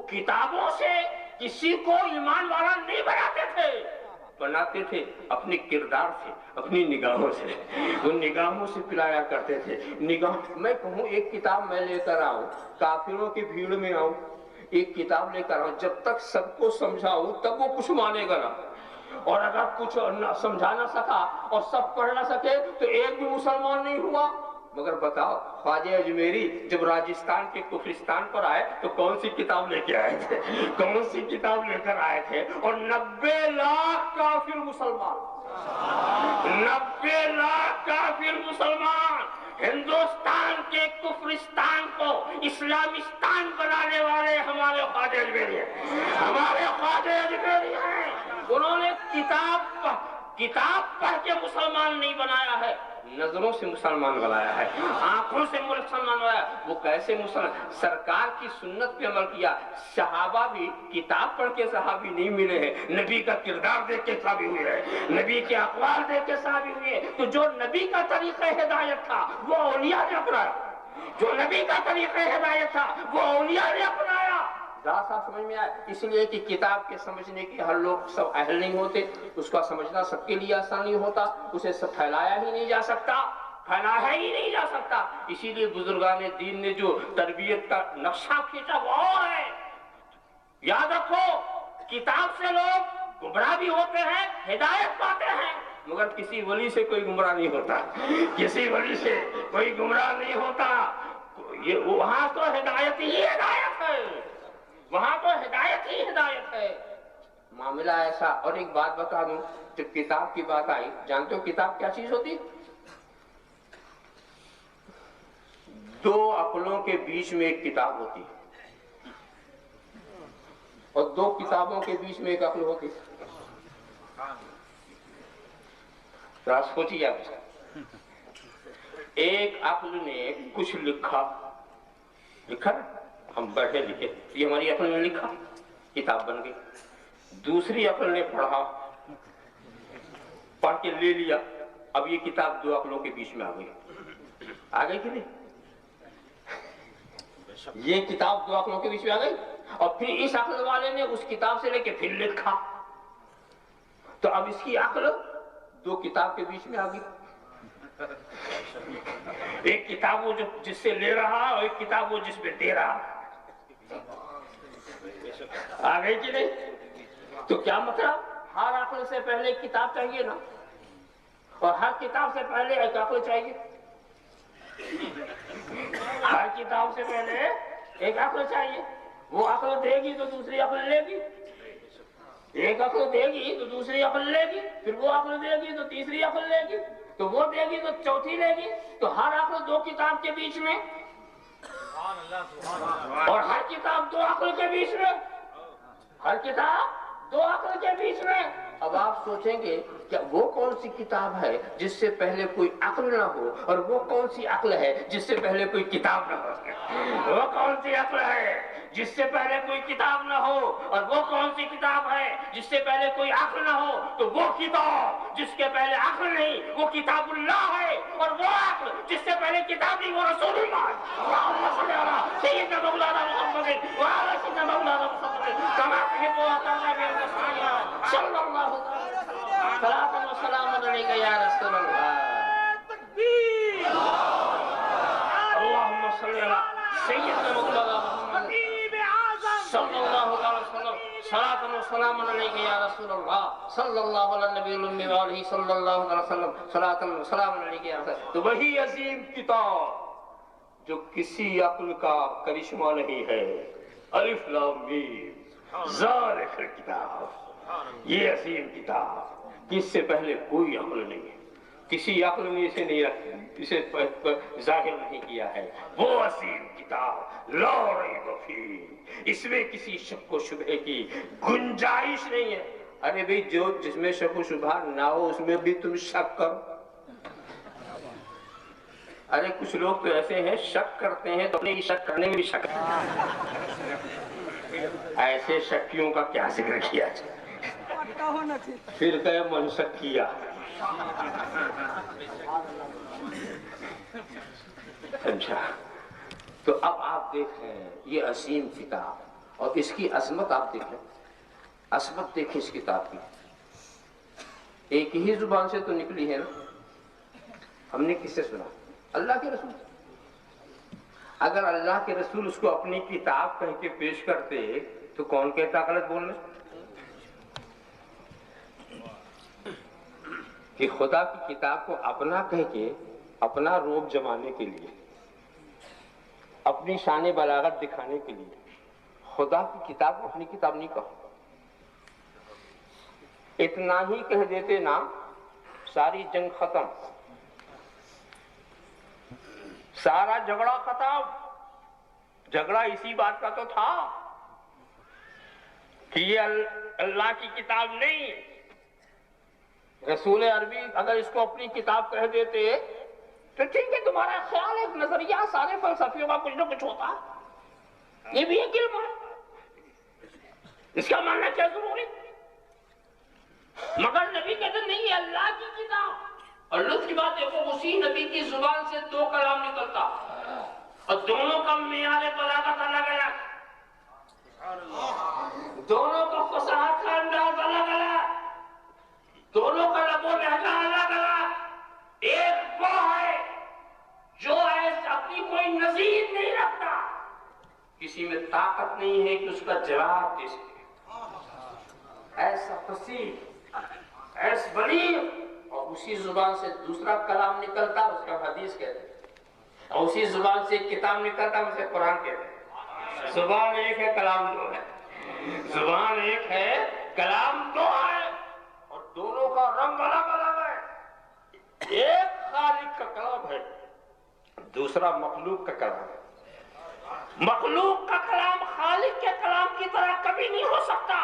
کتابوں سے کسی کو ایمان والا نہیں بناتے تھے، بناتے تھے اپنے کردار سے، اپنی نگاہوں سے، وہ نگاہوں سے پلایا کرتے تھے۔ نگاہ، میں کہوں ایک کتاب میں لے کر آؤں، کافروں کی بھیڑ میں آؤں، ایک کتاب لے کر آؤں، جب تک سب کو سمجھاؤں تب وہ کچھ مانے گا نہ، اور اگر کچھ سمجھا نہ سکا اور سب پڑھ نہ سکے تو ایک بھی مسلمان نہیں ہوا۔ مگر بتاؤ، خواجہ اجمیری جب راجستھان کے کفرستان پر آئے تو کون سی کتاب لے کے آئے تھے؟ کون سی کتاب لے کر آئے تھے؟ اور 90 لاکھ کافر مسلمان، 90 لاکھ کافر مسلمان ہندوستان کے کفرستان کو اسلامستان بنانے والے ہمارے خواجہ اجمیری ہیں، ہمارے خواجہ اجمیری ہیں۔ انہوں نے کتاب پڑھ کے مسلمان نہیں بنایا ہے، نظروں سے مسلمان بنایا ہے، آنکھوں سے مسلمان بنایا۔ وہ کیسے مسلمان؟ سرکار کی سنت پہ عمل کیا۔ صحابہ بھی کتاب پڑھ کے صحابی نہیں ملے ہیں، نبی کا کردار دیکھ کے صحابی ہوئے ہیں، نبی کے اقوال دیکھ کے صحابی ہوئے ہیں۔ تو جو نبی کا طریقہ ہدایت تھا وہ اولیاء نے اپنایا، جو نبی کا طریقہ ہدایت تھا وہ اولیاء نے اپنایا۔ ذرا سا سمجھ میں آئے، اس لیے کہ کتاب کے سمجھنے کے ہر لوگ سب اہل نہیں ہوتے، اس کا سمجھنا سب کے لیے آسان نہیں ہوتا، اسے سب پھیلایا ہی نہیں جا سکتا، پھیلایا ہی نہیں جا سکتا۔ اسی لیے بزرگان دین نے جو تربیت کا نقشہ کھینچا وہ اور ہے۔ یاد رکھو، کتاب سے لوگ گمراہ بھی ہوتے ہیں، ہدایت پاتے ہیں، مگر کسی ولی سے کوئی گمراہ نہیں ہوتا، کسی ولی سے کوئی گمراہ نہیں ہوتا۔ یہ وہاں تو ہدایت ہی ہدایت ہے، وہاں تو ہدایت ہی ہدایت ہے۔ معاملہ ایسا، اور ایک بات بتا دوں، جب کتاب کی بات آئی، جانتے ہو کتاب کیا چیز ہوتی؟ دو عقلوں کے بیچ میں ایک کتاب ہوتی ہے، اور دو کتابوں کے بیچ میں ایک عقل ہوتی ہے۔ راز سوچیے آپ، ایک عقل نے کچھ لکھا ہم بیٹھے لکھے، یہ ہماری عقل نے لکھا، کتاب بن گئی۔ دوسری عقل نے پڑھا، پڑھ کے لے لیا، اب یہ کتاب دو عقلوں کے بیچ میں آ گئی کہ نہیں؟ یہ کتاب دو عقلوں کے بیچ میں آ گئی، اور پھر اس عقل والے نے اس کتاب سے لے کے پھر لکھا، تو اب اس کی عقل دو کتاب کے بیچ میں آ گئی۔ ایک کتاب وہ جو جس سے لے رہا اور ایک کتاب وہ جس میں دے رہا. آ گئی کہ نہیں؟ تو کیا مطلب؟ ہر عقل سے پہلے ایک کتاب چاہیے نا، اور ہر کتاب سے پہلے ایک عقل چاہیے. ہر کتاب سے پہلے ایک عقل چاہیے. وہ عقل دے گی تو دوسری عقل لے گی، ایک عقل دے گی تو دوسری عقل لے گی، پھر وہ عقل دے گی تو تیسری عقل لے گی، تو وہ دے گی تو چوتھی لے گی. تو ہر عقل دو کتاب کے بیچ میں، اور ہر کتاب دو عقل کے بیچ میں، ہر کتاب دو عقل کے بیچ میں. اب آپ سوچیں گے کہ وہ کون سی کتاب ہے جس سے پہلے کوئی عقل نہ ہو، اور وہ کون سی عقل ہے جس سے پہلے کوئی کتاب نہ ہو؟ وہ کون سی عقل ہے جس سے پہلے کوئی کتاب نہ ہو، اور وہ کون سی کتاب ہے جس سے پہلے کوئی عقل نہ ہو؟ تو وہ کتاب جس کے پہلے عقل نہیں وہ کتاب اللہ ہے، اور وہ عقل جس سے پہلے کتاب نہیں وہ رسول اللہ ہے. اللہم صلی علی سیدنا مولانا محمد وعلی سیدنا مولانا محمد کما تحب وترضى بأن صلی اللہ صلاۃ و سلام علیک یا رسول اللہ. تکبیر. اللہم صلی علی سیدنا مولانا محمد صلی اللہ علیہ وسلم صلاۃ و سلام علیک یا رسول اللہ صلی اللہ علی النبی الأمی وآلہ صلی اللہ علیہ وسلم صلاۃ و سلام علیک یا رسول اللہ. تو وہی عظیم کتاب جو کسی عقل کا کرشمہ نہیں ہے، الف لام میم ذالک الکتاب، یہ عظیم کتاب جس سے پہلے کوئی عقل نہیں ہے، کسی عقل نے اسے ظاہر نہیں کیا ہے. وہ عظیم کتاب لا ریب فیہ، اس میں کسی شک و شبہ کی گنجائش نہیں ہے. ارے بھئی جو جس میں شک و شبہ نہ ہو اس میں بھی تم شک کرو. ارے کچھ لوگ تو ایسے ہیں شک کرتے ہیں تو اپنے شک کرنے میں بھی شک ایسے شکیوں کا کیا ذکر کیا جائے، پھر کہ منشک کیا. اچھا تو اب آپ دیکھیں یہ عظیم کتاب اور اس کی عظمت آپ دیکھیں، عظمت دیکھیں اس کتاب کی. ایک ہی زبان سے تو نکلی ہے نا. ہم نے کس سے سنا؟ اللہ کے رسول. اگر اللہ کے رسول اس کو اپنی کتاب کہہ کے پیش کرتے تو کون کہتا غلط بولنے؟ کہ خدا کی کتاب کو اپنا کہہ کے اپنا روب جمانے کے لیے، اپنی شان بلاغت دکھانے کے لیے خدا کی کتاب کو اپنی کتاب نہیں کہو. اتنا ہی کہہ دیتے نا ساری جنگ ختم، سارا جھگڑا ختم. جھگڑا اسی بات کا تو تھا کہ یہ اللہ کی کتاب نہیں. رسول عربی اگر اس کو اپنی کتاب کہہ دیتے تو ٹھیک ہے، تمہارا خیال ایک نظریہ، سارے فلسفیوں کا کچھ نہ کچھ ہوتا، یہ بھی ایک علم ہے، اس کا ماننا کیا ضروری؟ مگر نبی کہتے نہیں ہے اللہ کی کتاب. اور لطف کی بات دیکھو، اسی نبی کی زبان سے دو کلام نکلتا اور دونوں کا معیار بلاغت الگ الگ، دونوں کا فصاحت کا انداز الگ الگ، دونوں کا لب و لہجہ الگ الگ. ایک وہ ہے جو ایسے اپنی کوئی نظیر نہیں رکھتا، کسی میں طاقت نہیں ہے کہ اس کا جواب دے سکے، ایسا فصیح، ایسا بلیغ. اور اسی زبان سے دوسرا کلام نکلتا اس کا حدیث کہتے ہیں، اور اسی زبان سے کتاب نکلتا اسے قرآن کہتے ہیں. زبان ایک ہے کلام دو ہے، زبان ایک ہے کلام دو ہے، اور دونوں کا رنگ الگ الگ ہے. ایک خالق کا کلام ہے، دوسرا مخلوق کا کلام ہے. مخلوق کا کلام خالق کے کلام کی طرح کبھی نہیں ہو سکتا.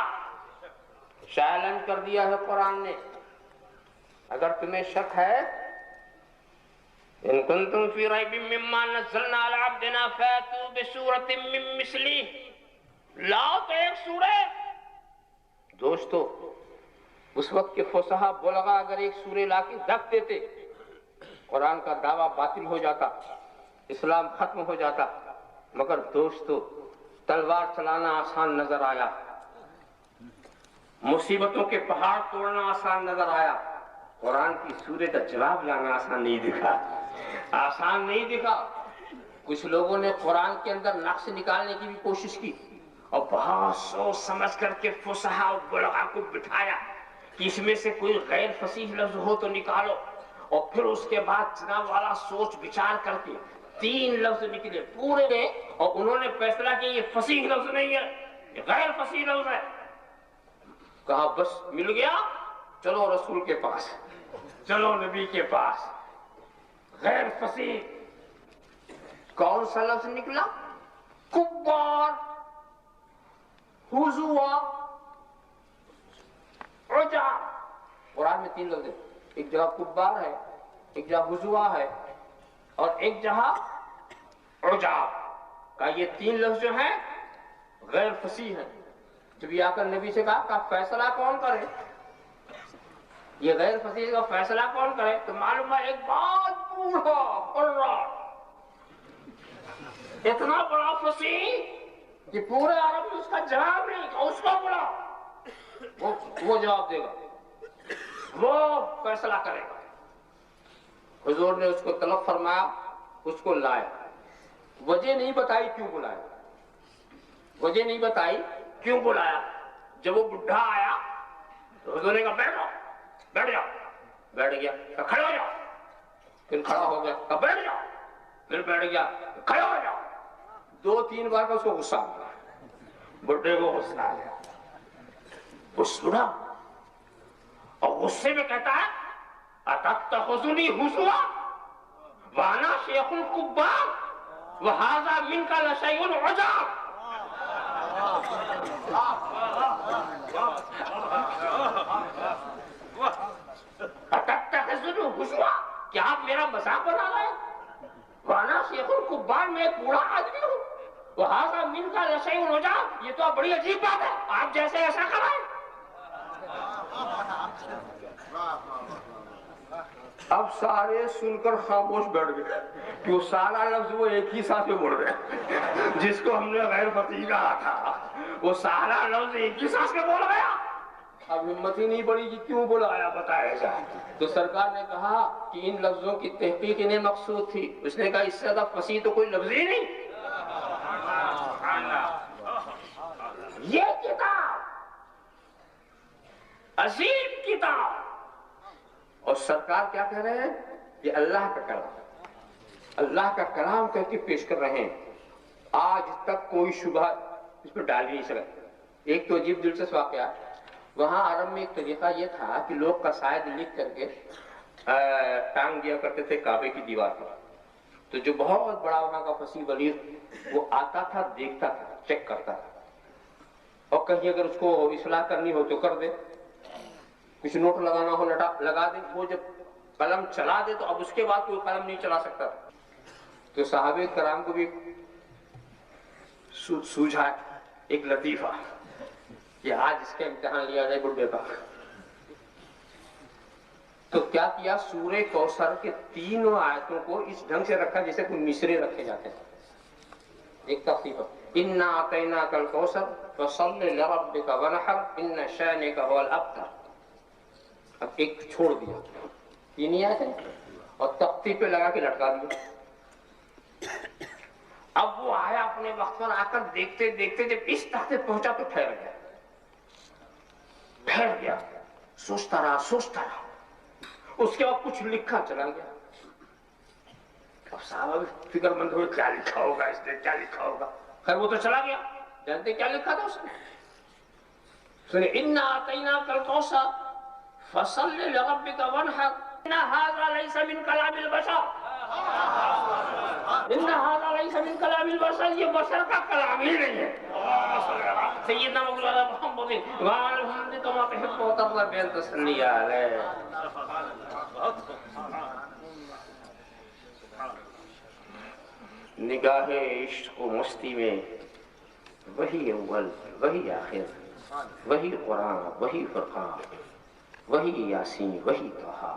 چیلنج کر دیا ہے قرآن نے. اگر تمہیں شک ہے ان کنتم فی ریب مما نزلنا علی عبدنا فاتوا بسورۃ من مثلہ، لاؤ تو ایک سورہ. دوستو اس وقت کے فصحا بلغا اگر ایک سورہ لا کے رکھ دیتے قرآن کا دعویٰ باطل ہو جاتا، اسلام ختم ہو جاتا. مگر دوستو تلوار چلانا آسان نظر آیا، مصیبتوں کے پہاڑ توڑنا آسان نظر آیا، قرآن کی سورے کا جواب لانا آسان نہیں دکھا، آسان نہیں دکھا۔ کچھ لوگوں نے قرآن کے اندر نقص نکالنے کی بھی کوشش کی اور بہت سوچ سمجھ کر کے فصحا اور بلغا کو بٹھایا کہ اس میں سے کوئی غیر فصیح لفظ ہو تو نکالو، اور پھر اس کے بعد جناب والا سوچ بچار کر کے 3 لفظ نکلے پورے، اور انہوں نے فیصلہ کیا یہ فصیح لفظ نہیں ہے، یہ غیر فصیح لفظ ہے۔ کہا بس مل گیا، چلو رسول کے پاس، چلو نبی کے پاس۔ غیر فصیح کون سا لفظ نکلا؟ کبار، حضوا، عجاب۔ قرآن میں 3 لفظ ہیں، ایک جگہ کبار ہے، ایک جگہ حضوا ہے، اور ایک جگہ عجاب کا۔ یہ 3 لفظ جو ہیں غیر فصیح ہیں۔ جب یہ آ کر نبی سے کہا کہ فیصلہ کون کرے، یہ غیر فصیح کا فیصلہ کون کرے، تو معلوم ہے ایک بہت بوڑھا قرآن، اتنا بڑا فصیح کہ پورے عرب میں اس کا جواب نہیں، اس کو بڑا وہ جواب دے گا، وہ فیصلہ کرے گا۔ حضور نے اس کو طلب فرمایا، اس کو لایا، وجہ نہیں بتائی کیوں بلایا، وجہ نہیں بتائی کیوں بلایا۔ جب وہ بڈھا آیا تو حضور نے کہا بیٹھو، بیٹھ جاؤ، بیٹھ گیا، کہا کھڑے ہو جاؤ، پھر کھڑا ہو گیا، کہا بیٹھ جاؤ، پھر بیٹھ گیا، کھڑے ہو جاؤ۔ 2-3 بار کا اس کو غصہ آ گیا، بڈھے کو غصہ آ گیا، وہ سنا اور غصے میں کہتا ہے اتتخذنی حضوا وانا شیخ الکبار وہذا منک لشیء عجاب۔ اتتخذنی حضوا، کیا آپ میرا مذاق بنا رہے ہیں؟ وانا شیخ الکبار، میں ایک بوڑھا آدمی ہوں، وہذا منک لشیء عجاب، یہ تو بڑی عجیب بات ہے، آپ جیسے ایسا کرائیں۔ اب سارے سن کر خاموش بیٹھ گئے کہ وہ سارا لفظ وہ ایک ہی ساتھ میں بول رہے ہیں، جس کو ہم نے غیر فصیح کہا تھا وہ سارا لفظ ایک ہی ساتھ میں بول گیا۔ اب ہمت ہی نہیں پڑی کہ کیوں بلایا، بتایا جائے۔ تو سرکار نے کہا کہ ان لفظوں کی تحقیق انہیں مقصود تھی۔ اس نے کہا اس سے زیادہ فصیح تو کوئی لفظ ہی نہیں۔ یہ کتاب عظیم کتاب، اور سرکار کیا کہہ رہے ہیں؟ یہ اللہ کا کلام، اللہ کا کلام کہہ کے پیش کر رہے ہیں۔ آج تک کوئی شبہ اس پر ڈال نہیں سکا۔ ایک تو عجیب دلچسپ واقعہ، وہاں عرب میں ایک طریقہ یہ تھا کہ لوگ قصائد لکھ کر کے ٹانگ دیا کرتے تھے کعبے کی دیوار پر۔ تو جو بہت بڑا وہاں کا فصیح بلیغ وہ آتا تھا، دیکھتا تھا، چیک کرتا تھا، اور کہیں اگر اس کو اصلاح کرنی ہو تو کر دے، کچھ نوٹ لگانا ہو لگا دے۔ وہ جب قلم چلا دے تو اب اس کے بعد کوئی قلم نہیں چلا سکتا۔ تو صحابہ کرام کو بھی سوجھا ایک لطیفہ کہ آج اس کا امتحان لیا جائے بڈھے کا۔ تو کیا کیا، سورہ کوثر کے 3 آیتوں کو اس ڈھنگ سے رکھا جیسے کوئی مصرے رکھے جاتے ہیں۔ ایک تخفیف، انا اعطیناک الکوثر فصل لربک ونحر ان شانک هو الابتر۔ اب ایک چھوڑ دیا، 3 آیتیں، اور تختی پہ لگا کے لٹکا دیا۔ اب وہ آیا اپنے وقت پر، آ کر دیکھتے دیکھتے جب اس تختے پہنچا تو ٹھہر گیا، ٹھہر گیا، سوچتا رہا سوچتا رہا۔ اس کے بعد کچھ لکھا چلا گیا۔ اب صاحب فکر مند ہوئے کیا لکھا ہوگا اس نے، کیا لکھا ہوگا۔ خیر وہ تو چلا گیا، جانتے کیا لکھا تھا اس نے؟ سنیں، انا اعطیناک الکوثر فصل لربک وانحر ان هذا ليس من كلام البشر، ان هذا ليس من كلام البشر، یہ بشر کا کلام ہی نہیں ہے۔ سیدنا مولانا محمد وعلى الحمد كما تحب وترضى بأن تصلي عليه۔ نگاہ عشق و مستی میں وہی اول، وہی آخر، وہی قرآن، وہی فرقان، وہی یاسین، وہی طٰہٰ۔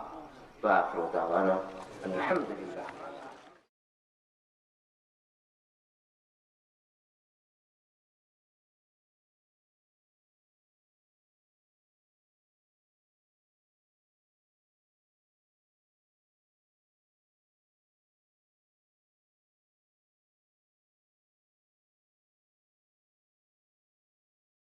وآخر دعوانا الحمدللہ۔